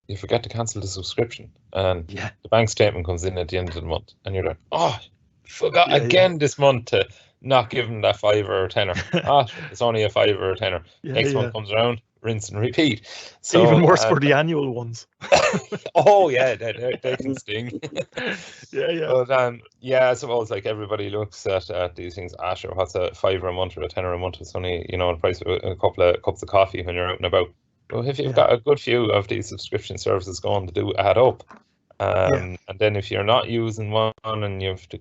you forget to cancel the subscription, and the bank statement comes in at the end of the month, and you're like, oh, forgot again this month to not give them that $5 or $10. It's only a $5 or $10. Next month comes around, rinse and repeat. So even worse for the annual ones. oh yeah, they can sting. Yeah. But yeah, I suppose like everybody looks at these things. Sure, what's a £5 a month or a £10 a month? It's only, you know, the price of a couple of cups of coffee when you're out and about. Well, if you've got a good few of these subscription services going to do add up, and then if you're not using one and you have to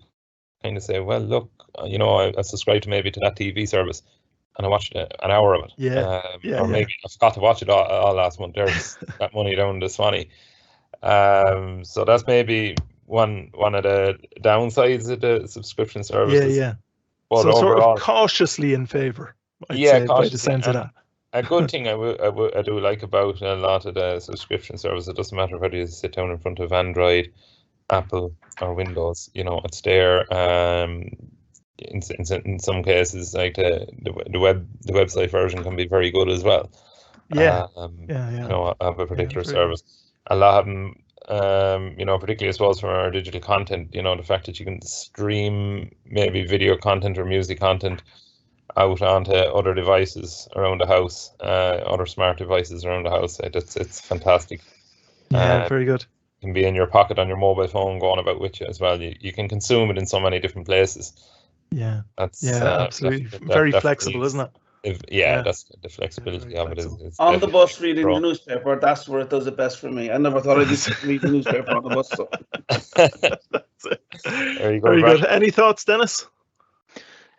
kind of say, well, look, you know, I subscribe to maybe to that TV service and I watched an hour of it, or maybe I forgot to watch it all last month. There's that money down the swanny. So that's maybe one of the downsides of the subscription services. But so overall, sort of cautiously in favour. I'd say, by the sense of that. A good thing I do like about a lot of the subscription services, it doesn't matter whether you sit down in front of Android, Apple, or Windows. You know, it's there. In some cases, like the website version can be very good as well. You know, of a particular service. A lot of them, you know, particularly I suppose from our digital content, you know, the fact that you can stream maybe video content or music content out onto other devices around the house, other smart devices around the house. It's fantastic. Very good. It can be in your pocket on your mobile phone, going about with you as well. You can consume it in so many different places. That's absolutely very flexible, isn't it? That's the flexibility of it. Is on the bus reading the newspaper, that's where it does it best for me. I never thought I'd be reading the newspaper on the bus. So. There you go. Very good. Any thoughts, Dennis?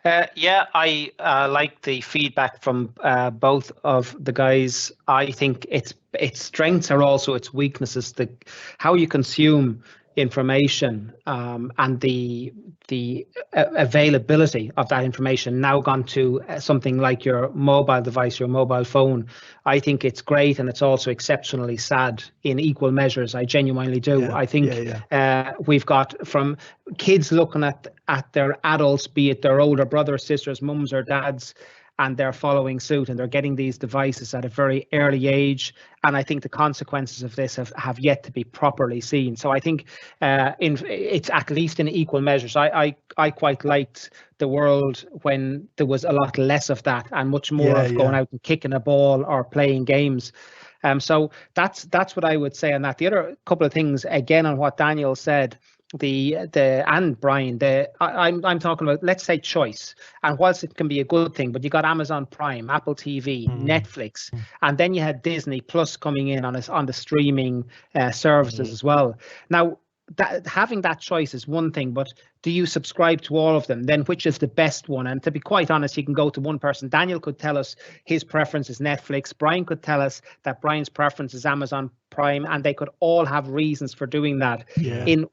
I like the feedback from both of the guys. I think its strengths are also its weaknesses. How you consume information and the availability of that information now gone to something like your mobile device, your mobile phone. I think it's great, and it's also exceptionally sad in equal measures. I genuinely do. I think we've got from kids looking at their adults, be it their older brothers, sisters, mums or dads, and they're following suit, and they're getting these devices at a very early age. And I think the consequences of this have yet to be properly seen. So I think it's at least in equal measures. I quite liked the world when there was a lot less of that and much more of going out and kicking a ball or playing games. So that's what I would say on that. The other couple of things, again, on what Daniel said, and Brian, I'm talking about, let's say, choice. And whilst it can be a good thing, but you got Amazon Prime, Apple TV, Netflix, and then you had Disney Plus coming in on the streaming services as well. Now, having that choice is one thing, but do you subscribe to all of them? Then which is the best one? And to be quite honest, you can go to one person. Daniel could tell us his preference is Netflix. Brian could tell us that Brian's preference is Amazon Prime, and they could all have reasons for doing that.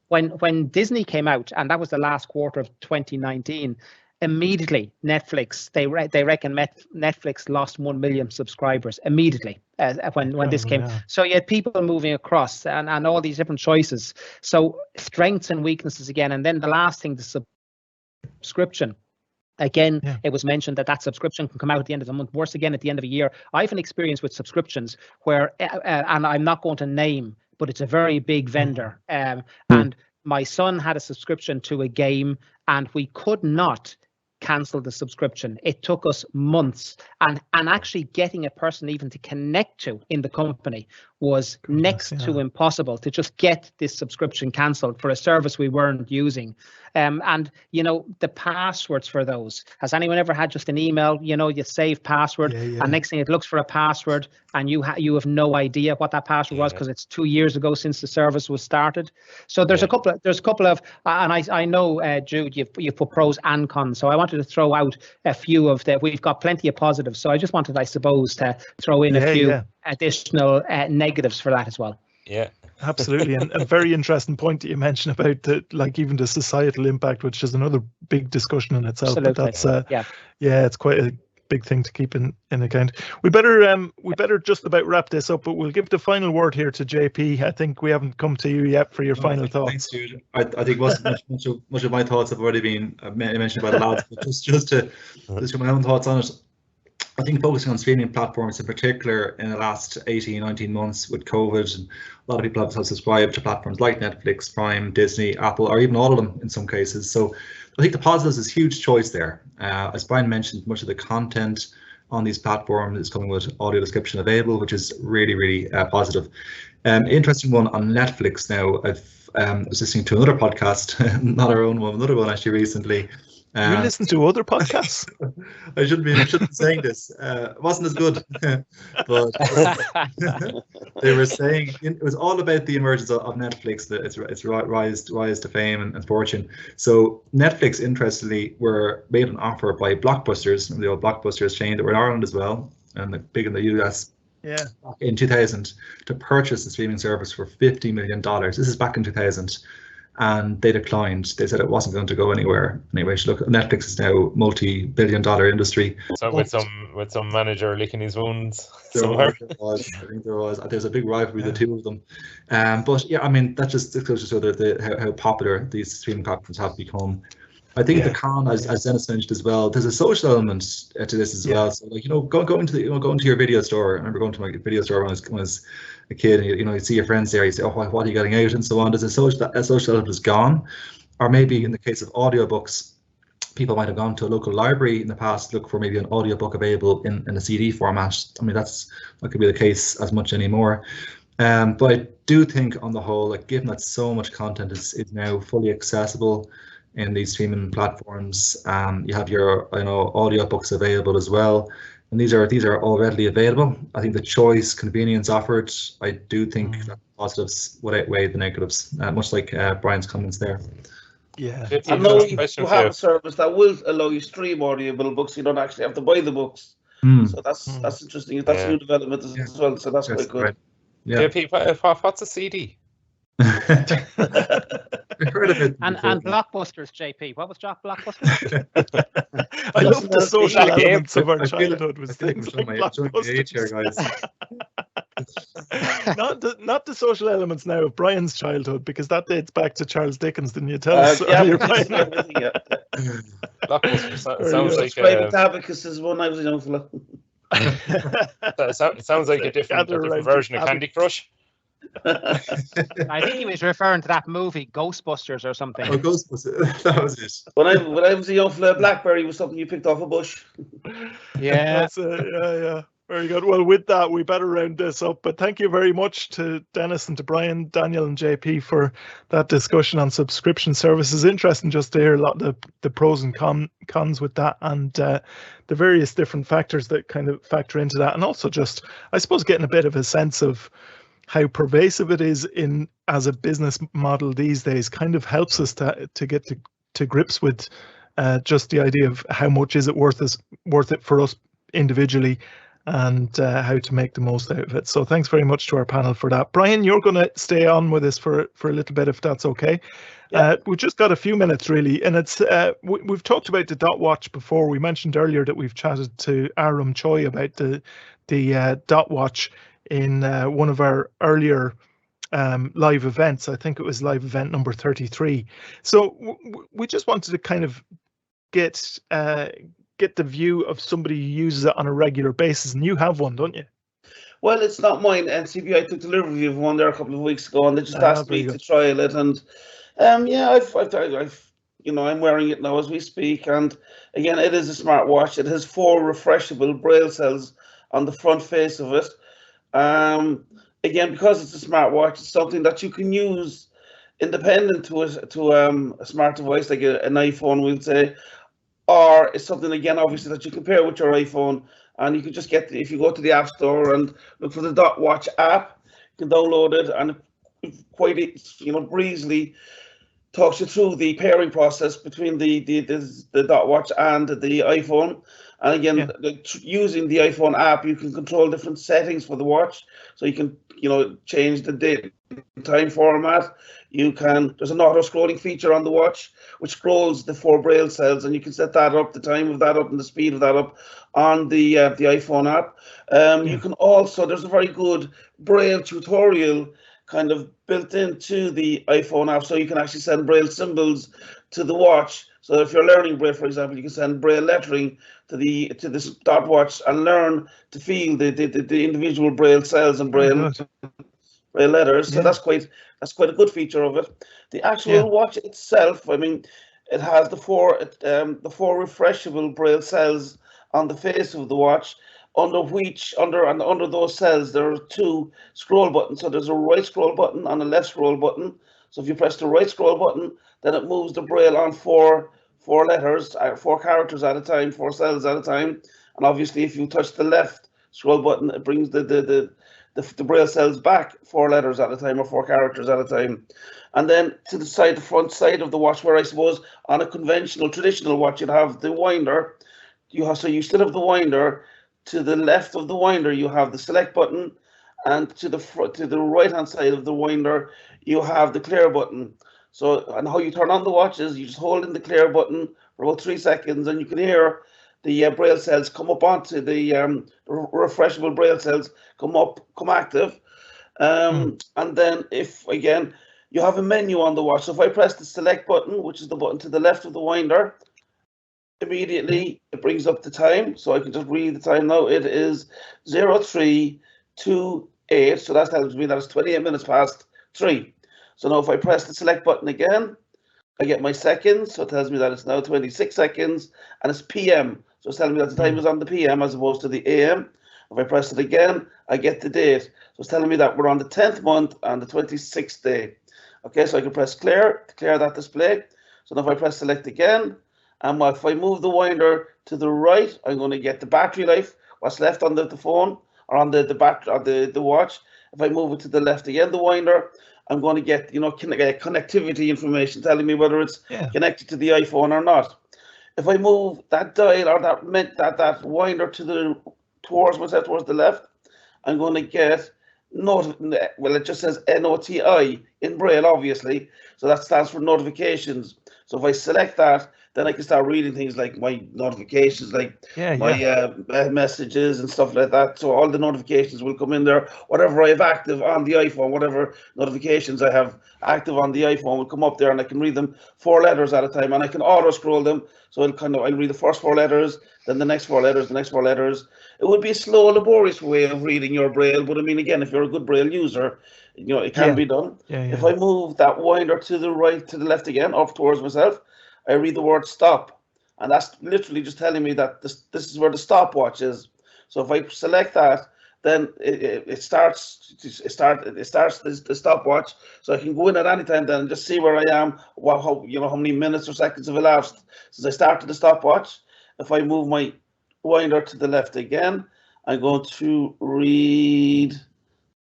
When Disney came out, and that was the last quarter of 2019, immediately Netflix, they reckon Netflix lost 1 million subscribers immediately when this came. So you had people moving across and all these different choices. So strengths and weaknesses again. And then the last thing, the subscription. Again, it was mentioned that subscription can come out at the end of the month, worse again at the end of a year. I have an experience with subscriptions where, and I'm not going to name, but it's a very big vendor. And my son had a subscription to a game, and we could not cancel the subscription. It took us months, and actually getting a person even to connect to in the company was next to impossible, to just get this subscription cancelled for a service we weren't using. And you know, the passwords for those, has anyone ever had just an email, you know, you save password and next thing it looks for a password and you have no idea what that password was because it's 2 years ago since the service was started. So there's a couple of and I know Jude, you've put pros and cons, so I wanted to throw out a few of we've got plenty of positives, so I just wanted, I suppose, to throw in a few additional negatives for that as well. Absolutely. And a very interesting point that you mentioned about even the societal impact, which is another big discussion in itself. Absolutely. But that's it's quite a big thing to keep in account. We better just about wrap this up, but we'll give the final word here to JP. I think we haven't come to you yet for your final thoughts. Thanks, Jude. I think much of my thoughts have already been mentioned by the lads, but just to get my own thoughts on it. I think focusing on streaming platforms in particular in the last 18, 19 months with COVID, and a lot of people have subscribed to platforms like Netflix, Prime, Disney, Apple, or even all of them in some cases. So I think the positives is huge choice there. As Brian mentioned, much of the content on these platforms. It's coming with audio description available, which is really, really positive. Interesting one on Netflix now. I've was listening to another podcast, not our own one, another one actually recently. You listen to other podcasts? I shouldn't be saying this. It wasn't as good, but they were saying it was all about the emergence of Netflix, that its rise to fame and fortune. So Netflix, interestingly, were made an offer by Blockbusters, the old Blockbusters chain that were in Ireland as well, and big in the US. Yeah. In 2000, to purchase the streaming service for $50 million. This is back in 2000. And they declined. They said it wasn't going to go anywhere. Anyway, look, Netflix is now multi-billion-dollar industry. So with some manager licking his wounds I somewhere. think there was. There's a big rivalry with the two of them. But yeah, I mean, that just goes to show that how popular these streaming platforms have become. I think the con, as Dennis mentioned as well, there's a social element to this as well. So, like, go into your video store. I remember going to my video store when I was a kid, and you see your friends there. You say, "Oh, what are you getting out?" and so on. There's a social element is gone, or maybe in the case of audiobooks, people might have gone to a local library in the past to look for maybe an audiobook available in a CD format. I mean, that could be the case as much anymore. But I do think, on the whole, like, given that so much content is now fully accessible in these streaming platforms, you have your audiobooks available as well, and these are all readily available. I think the choice, convenience offered, I do think that positives would outweigh the negatives, much like Brian's comments there. Yeah. I know you have a service that will allow you stream audible books. You don't actually have to buy the books. So that's interesting. That's a new development as well. So that's quite good. Right. Yeah. JP, what's a CD? Heard of it and Blockbusters, JP. What was Blockbusters? I love the social elements of our childhood was things like Blockbusters. Not the social elements now of Brian's childhood, because that dates back to Charles Dickens, didn't you tell us? Blockbusters sounds like Abacus is one I was a young fella. It sounds like a different version of Candy Crush. I think he was referring to that movie Ghostbusters or something. Oh, Ghostbusters. That was it. When I was a young fella, BlackBerry was something you picked off a bush. Yeah. Yeah. Very good. Well, with that, we better round this up. But thank you very much to Dennis and to Brian, Daniel and JP for that discussion on subscription services. Interesting just to hear a lot of the pros and cons with that, and the various different factors that kind of factor into that. And also just, I suppose, getting a bit of a sense of how pervasive it is as a business model these days kind of helps us to get to grips with just the idea of how much is it worth it for us individually, and how to make the most out of it. So thanks very much to our panel for that. Brian, you're going to stay on with us for a little bit, if that's okay. Yeah. We've just got a few minutes really, and it's we've talked about the Dot Watch before. We mentioned earlier that we've chatted to Aram Choi about the Dot Watch in one of our earlier live events. I think it was live event number 33. So we just wanted to kind of get the view of somebody who uses it on a regular basis, and you have one, don't you? Well, it's not mine. NCBI took delivery of one there a couple of weeks ago, and they just asked me to trial it. And I've I'm wearing it now as we speak. And again, it is a smartwatch. It has 4 refreshable braille cells on the front face of it. Again, because it's a smartwatch, it's something that you can use independent to a smart device like an iPhone, we'll say, or it's something, again, obviously, that you can pair with your iPhone, and you can just get, if you go to the App Store and look for the Dot Watch app, you can download it, and it quite breezily talks you through the pairing process between the Dot Watch and the iPhone. And again, using the iPhone app, you can control different settings for the watch. So you can, change the date and time format. There's an auto-scrolling feature on the watch, which scrolls the 4 braille cells, and you can set that up, the time of that up, and the speed of that up on the iPhone app. You can also, there's a very good braille tutorial kind of built into the iPhone app, so you can actually send braille symbols to the watch. So if you're learning braille, for example, you can send braille lettering to this Dot Watch and learn to feel the individual braille cells and braille letters. So that's quite a good feature of it. The actual watch itself, I mean, it has the 4 refreshable braille cells on the face of the watch, under those cells there are 2 scroll buttons. So there's a right scroll button and a left scroll button. So if you press the right scroll button, then it moves the braille on 4 letters, 4 characters at a time, 4 cells at a time. And obviously, if you touch the left scroll button, it brings the braille cells back 4 letters at a time or 4 characters at a time. And then to the front side of the watch, where I suppose on a traditional watch, you'd have the winder. So you still have the winder. To the left of the winder, you have the select button, and to the right hand side of the winder, you have the clear button. So, and how you turn on the watch is you just hold in the clear button for about 3 seconds, and you can hear the braille cells come up onto the refreshable braille cells come active. And then if again you have a menu on the watch, so if I press the select button, which is the button to the left of the winder, immediately it brings up the time. So I can just read the time now. It is 0328. So that tells me that it's 28 minutes past 3. So now if I press the select button again, I get my seconds. So it tells me that it's now 26 seconds and it's PM. So it's telling me that the time is on the PM as opposed to the AM. If I press it again, I get the date. So it's telling me that we're on the 10th month and the 26th day. Okay, so I can press clear to clear that display. So now if I press select again, and if I move the winder to the right, I'm going to get the battery life, what's left on the phone or on the watch. If I move it to the left again, the winder, I'm going to get connectivity information telling me whether it's connected to the iPhone or not. If I move that dial or that winder towards myself, towards the left, I'm going to get it just says NOTI in Braille, obviously. So that stands for notifications. So if I select that, then I can start reading things like my notifications, like my messages and stuff like that. So all the notifications will come in there. Whatever I have active on the iPhone, whatever notifications I have active on the iPhone will come up there, and I can read them 4 letters at a time, and I can auto scroll them. So I'll read the first 4 letters, then the next 4 letters, the next 4 letters. It would be a slow, laborious way of reading your Braille, but I mean, again, if you're a good Braille user, it can be done. If I move that winder to the right, to the left again, up towards myself, I read the word stop, and that's literally just telling me that this is where the stopwatch is. So if I select that, then it starts the stopwatch. So I can go in at any time then and just see where I am, how many minutes or seconds have elapsed since I started the stopwatch. If I move my winder to the left again, I'm going to read.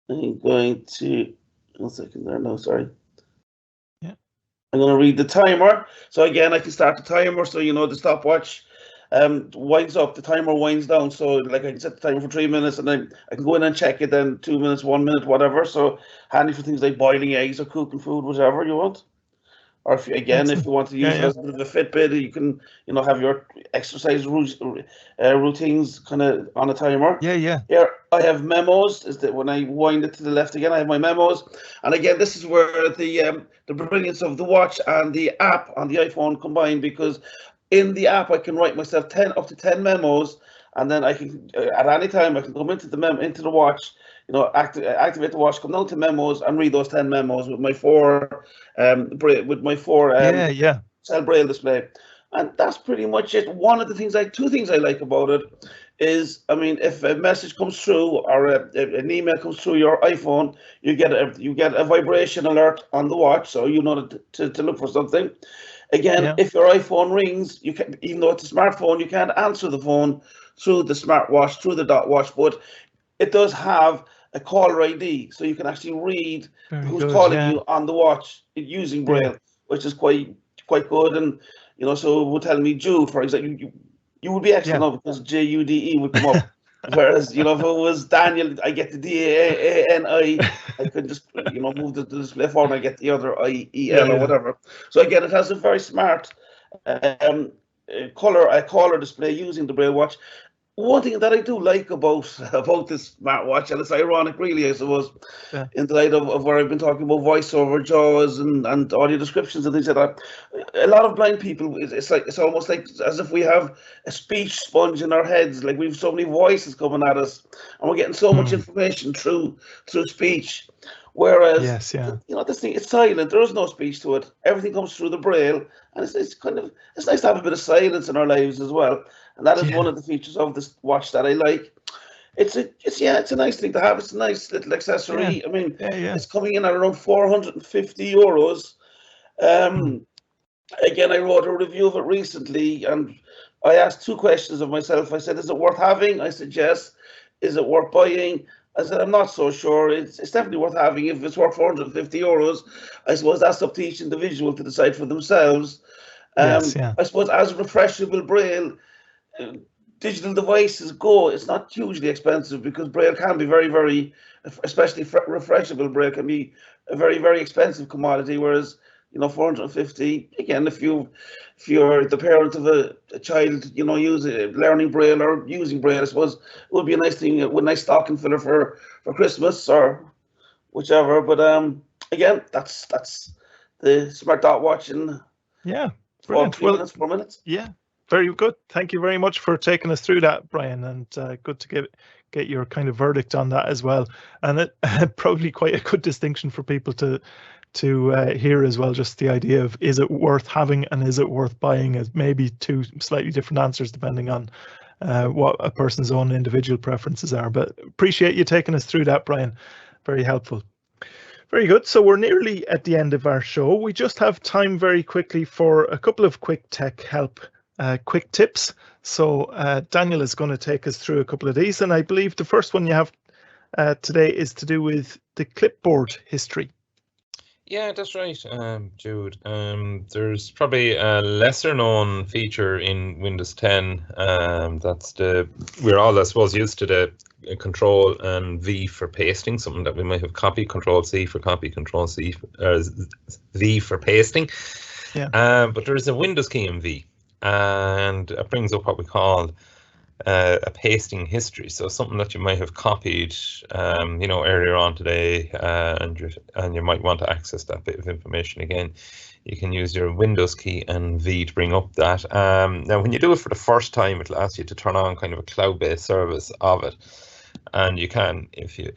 I'm going to 1 second there. No, sorry. I'm going to read the timer. So again, I can start the timer. So the stopwatch winds up, the timer winds down. So like I can set the timer for 3 minutes, and then I can go in and check it. Then 2 minutes, 1 minute, whatever. So handy for things like boiling eggs or cooking food, whatever you want. Or if you want to use it as a bit of a Fitbit, you can have your exercise routines kind of on a timer. Here I have memos. Is that when I wind it to the left again, I have my memos. And again, this is where the brilliance of the watch and the app on the iPhone combine, because in the app I can write myself up to 10 memos, and then I can at any time I can come into the watch. Activate the watch, come down to memos, and read those 10 memos with my 4 cell Braille display, and that's pretty much it. Two things I like about it is, I mean, if a message comes through or an email comes through your iPhone, you get a vibration alert on the watch, so you know to look for something. Again, if your iPhone rings, you can, even though it's a smartphone, you can't answer the phone through the smartwatch, through the dot watch, but it does have a caller ID, so you can actually read who's calling you on the watch using Braille, which is quite good. And so it would tell me Jude, for example. You would be excellent because JUDE would come up. Whereas if it was Daniel, I get the DANI. I could just move the display form. I get the other IEL or whatever. So again, it has a very smart color display using the Braille watch. One thing that I do like about this smartwatch, and it's ironic really, I suppose, in the light of where I've been talking about voiceover, JAWS, and audio descriptions and things like that. A lot of blind people, it's almost like as if we have a speech sponge in our heads, like we've so many voices coming at us, and we're getting so much information through speech. Whereas, Yes, yeah. this thing, it's silent. There is no speech to it. Everything comes through the braille, and it's nice to have a bit of silence in our lives as well. And that is one of the features of this watch that I like. It's a nice thing to have. It's a nice little accessory. Yeah. I mean, Yeah. it's coming in at around €450. Again, I wrote a review of it recently, and I asked two questions of myself. I said, is it worth having? I said, yes. Is it worth buying? I said, I'm not so sure. It's definitely worth having. If it's worth €450, I suppose that's up to each individual to decide for themselves. Yes, yeah. I suppose as refreshable braille, digital devices go, it's not hugely expensive, because braille can be very, very, especially refreshable braille can be a very, very expensive commodity, whereas 450, again, if you're the parent of a child, learning braille or using braille, I suppose it would be a nice thing, a nice stocking filler for Christmas or whichever. But again, that's the Smart Dot Watch in Brilliant. 4 minutes. Yeah, very good. Thank you very much for taking us through that, Brian, and good to get your kind of verdict on that as well. And it probably quite a good distinction for people to hear as well, just the idea of, is it worth having and is it worth buying, as maybe two slightly different answers depending on what a person's own individual preferences are. But appreciate you taking us through that, Brian. Very helpful. Very good. So we're nearly at the end of our show. We just have time very quickly for a couple of quick tech help, quick tips. So Daniel is going to take us through a couple of these, and I believe the first one you have today is to do with the clipboard history. Yeah, that's right, Jude. There's probably a lesser known feature in Windows 10. We're all, I suppose, used to the Control and V for pasting, something that we might have copied, Control C for copy, Control C V for pasting. Yeah. But there's a Windows key in V, and it brings up what we call a pasting history. So something that you might have copied, earlier on today, and you might want to access that bit of information again. You can use your Windows key and V to bring up that. Now, when you do it for the first time, it'll ask you to turn on kind of a cloud-based service of it. And you can, if you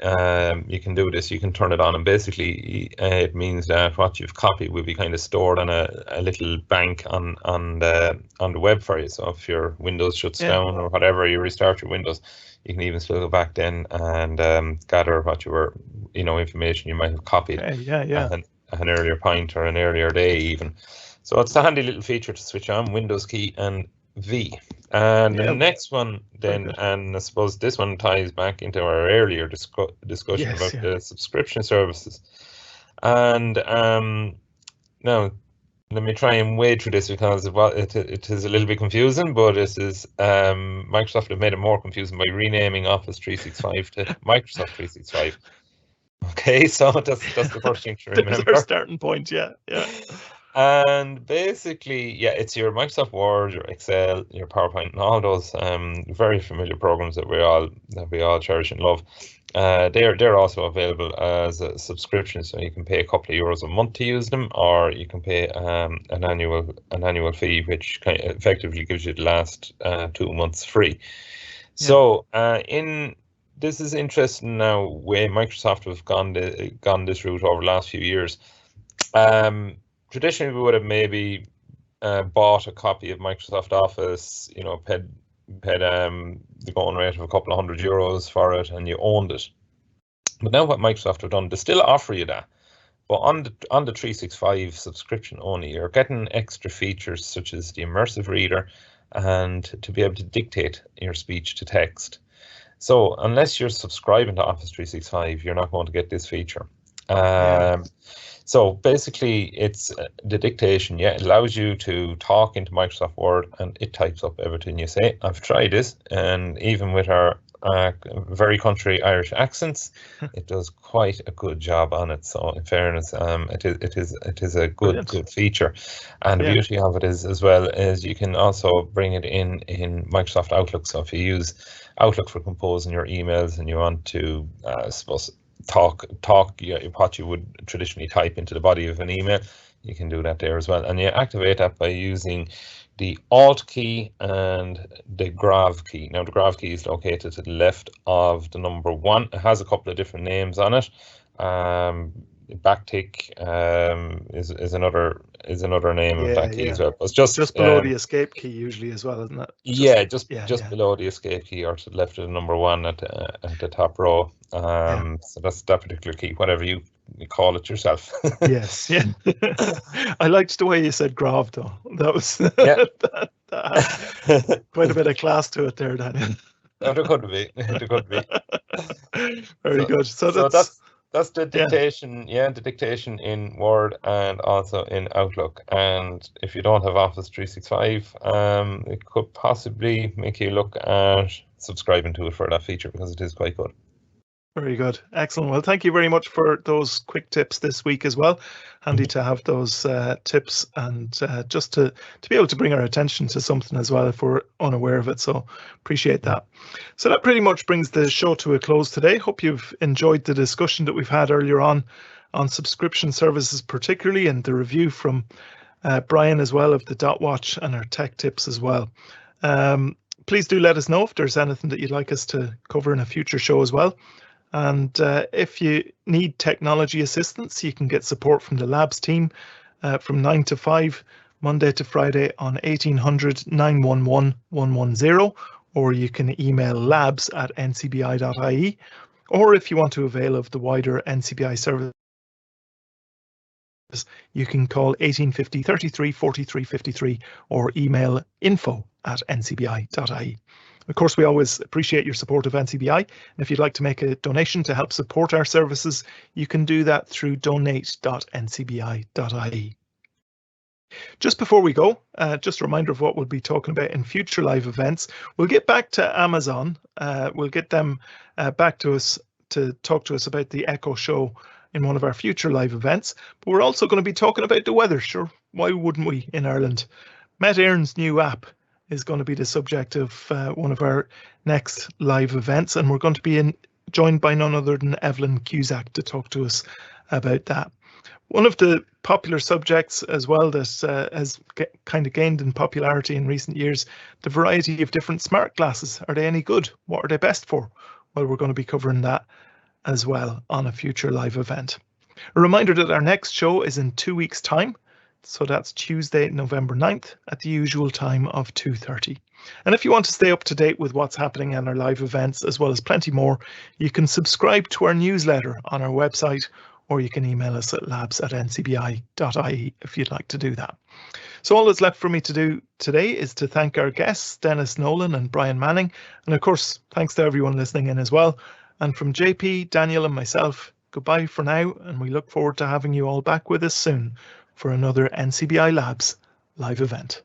can do this, you can turn it on, and basically it means that what you've copied will be kind of stored on a little bank on the web for you. So if your Windows shuts down or whatever, you restart your Windows, you can even still go back then and gather what you were, information you might have copied at an earlier point or an earlier day even. So it's a handy little feature to switch on, Windows key and V. And the next one then, and I suppose this one ties back into our earlier discussion about the subscription services. And now let me try and wade through this, because it is a little bit confusing, but this is Microsoft have made it more confusing by renaming Office 365 to Microsoft 365. Okay, so that's the first thing to remember. That's our starting point, yeah. And basically, it's your Microsoft Word, your Excel, your PowerPoint, and all those very familiar programs that we all cherish and love. They're also available as a subscription, so you can pay a couple of euros a month to use them, or you can pay an annual fee, which effectively gives you the last 2 months free. So this is interesting now, where Microsoft have gone this route over the last few years. Traditionally, we would have maybe bought a copy of Microsoft Office, paid the going rate of a couple of €100 for it, and you owned it. But now what Microsoft have done, they still offer you that, but on the 365 subscription only, you're getting extra features such as the Immersive Reader and to be able to dictate your speech to text. So unless you're subscribing to Office 365, you're not going to get this feature. So basically, it's the dictation. It allows you to talk into Microsoft Word, and it types up everything you say. I've tried this, and even with our very country Irish accents, it does quite a good job on it. So in fairness, it is a good feature. And the beauty of it is, as well, is you can also bring it in Microsoft Outlook. So if you use Outlook for composing your emails and you want to, talk what you would traditionally type into the body of an email, you can do that there as well. And you activate that by using the Alt key and the Grav key. Now the Grav key is located to the left of the number 1. It has a couple of different names on it, Backtick is another name of that key as well. But it's just below the escape key usually as well, isn't it? Just below the escape key, or to the left of the number 1 at the top row. So that's that particular key, whatever you call it yourself. Yes, yeah. I liked the way you said grav though. That was that had quite a bit of class to it there, Daniel. Oh, there could be. Very good. So that's the dictation, the dictation in Word and also in Outlook. And if you don't have Office 365, it could possibly make you look at subscribing to it for that feature, because it is quite good. Very good. Excellent. Well, thank you very much for those quick tips this week as well. Handy to have those tips, and just to be able to bring our attention to something as well if we're unaware of it. So appreciate that. So that pretty much brings the show to a close today. Hope you've enjoyed the discussion that we've had earlier on subscription services particularly, and the review from Brian as well of the Dot Watch and our tech tips as well. Please do let us know if there's anything that you'd like us to cover in a future show as well. And if you need technology assistance, you can get support from the Labs team from 9 to 5, Monday to Friday on 1800 911 110, or you can email labs@ncbi.ie, or if you want to avail of the wider NCBI service, you can call 1850 33 43 53 or email info@ncbi.ie. Of course, we always appreciate your support of NCBI, and if you'd like to make a donation to help support our services, you can do that through donate.ncbi.ie. Just before we go, just a reminder of what we'll be talking about in future live events. We'll get back to Amazon. We'll get them back to us to talk to us about the Echo Show in one of our future live events. But we're also going to be talking about the weather. Sure, why wouldn't we in Ireland? Met Éireann's new app is going to be the subject of one of our next live events, and we're going to be joined by none other than Evelyn Cusack to talk to us about that. One of the popular subjects as well that has kind of gained in popularity in recent years, the variety of different smart glasses. Are they any good? What are they best for? Well, we're going to be covering that as well on a future live event. A reminder that our next show is in 2 weeks' time. So that's Tuesday, November 9th at the usual time of 2:30. And if you want to stay up to date with what's happening in our live events, as well as plenty more, you can subscribe to our newsletter on our website, or you can email us at labs@ncbi.ie if you'd like to do that. So all that's left for me to do today is to thank our guests, Dennis Nolan and Brian Manning. And of course, thanks to everyone listening in as well. And from JP, Daniel and myself, goodbye for now, and we look forward to having you all back with us soon for another NCBI Labs live event.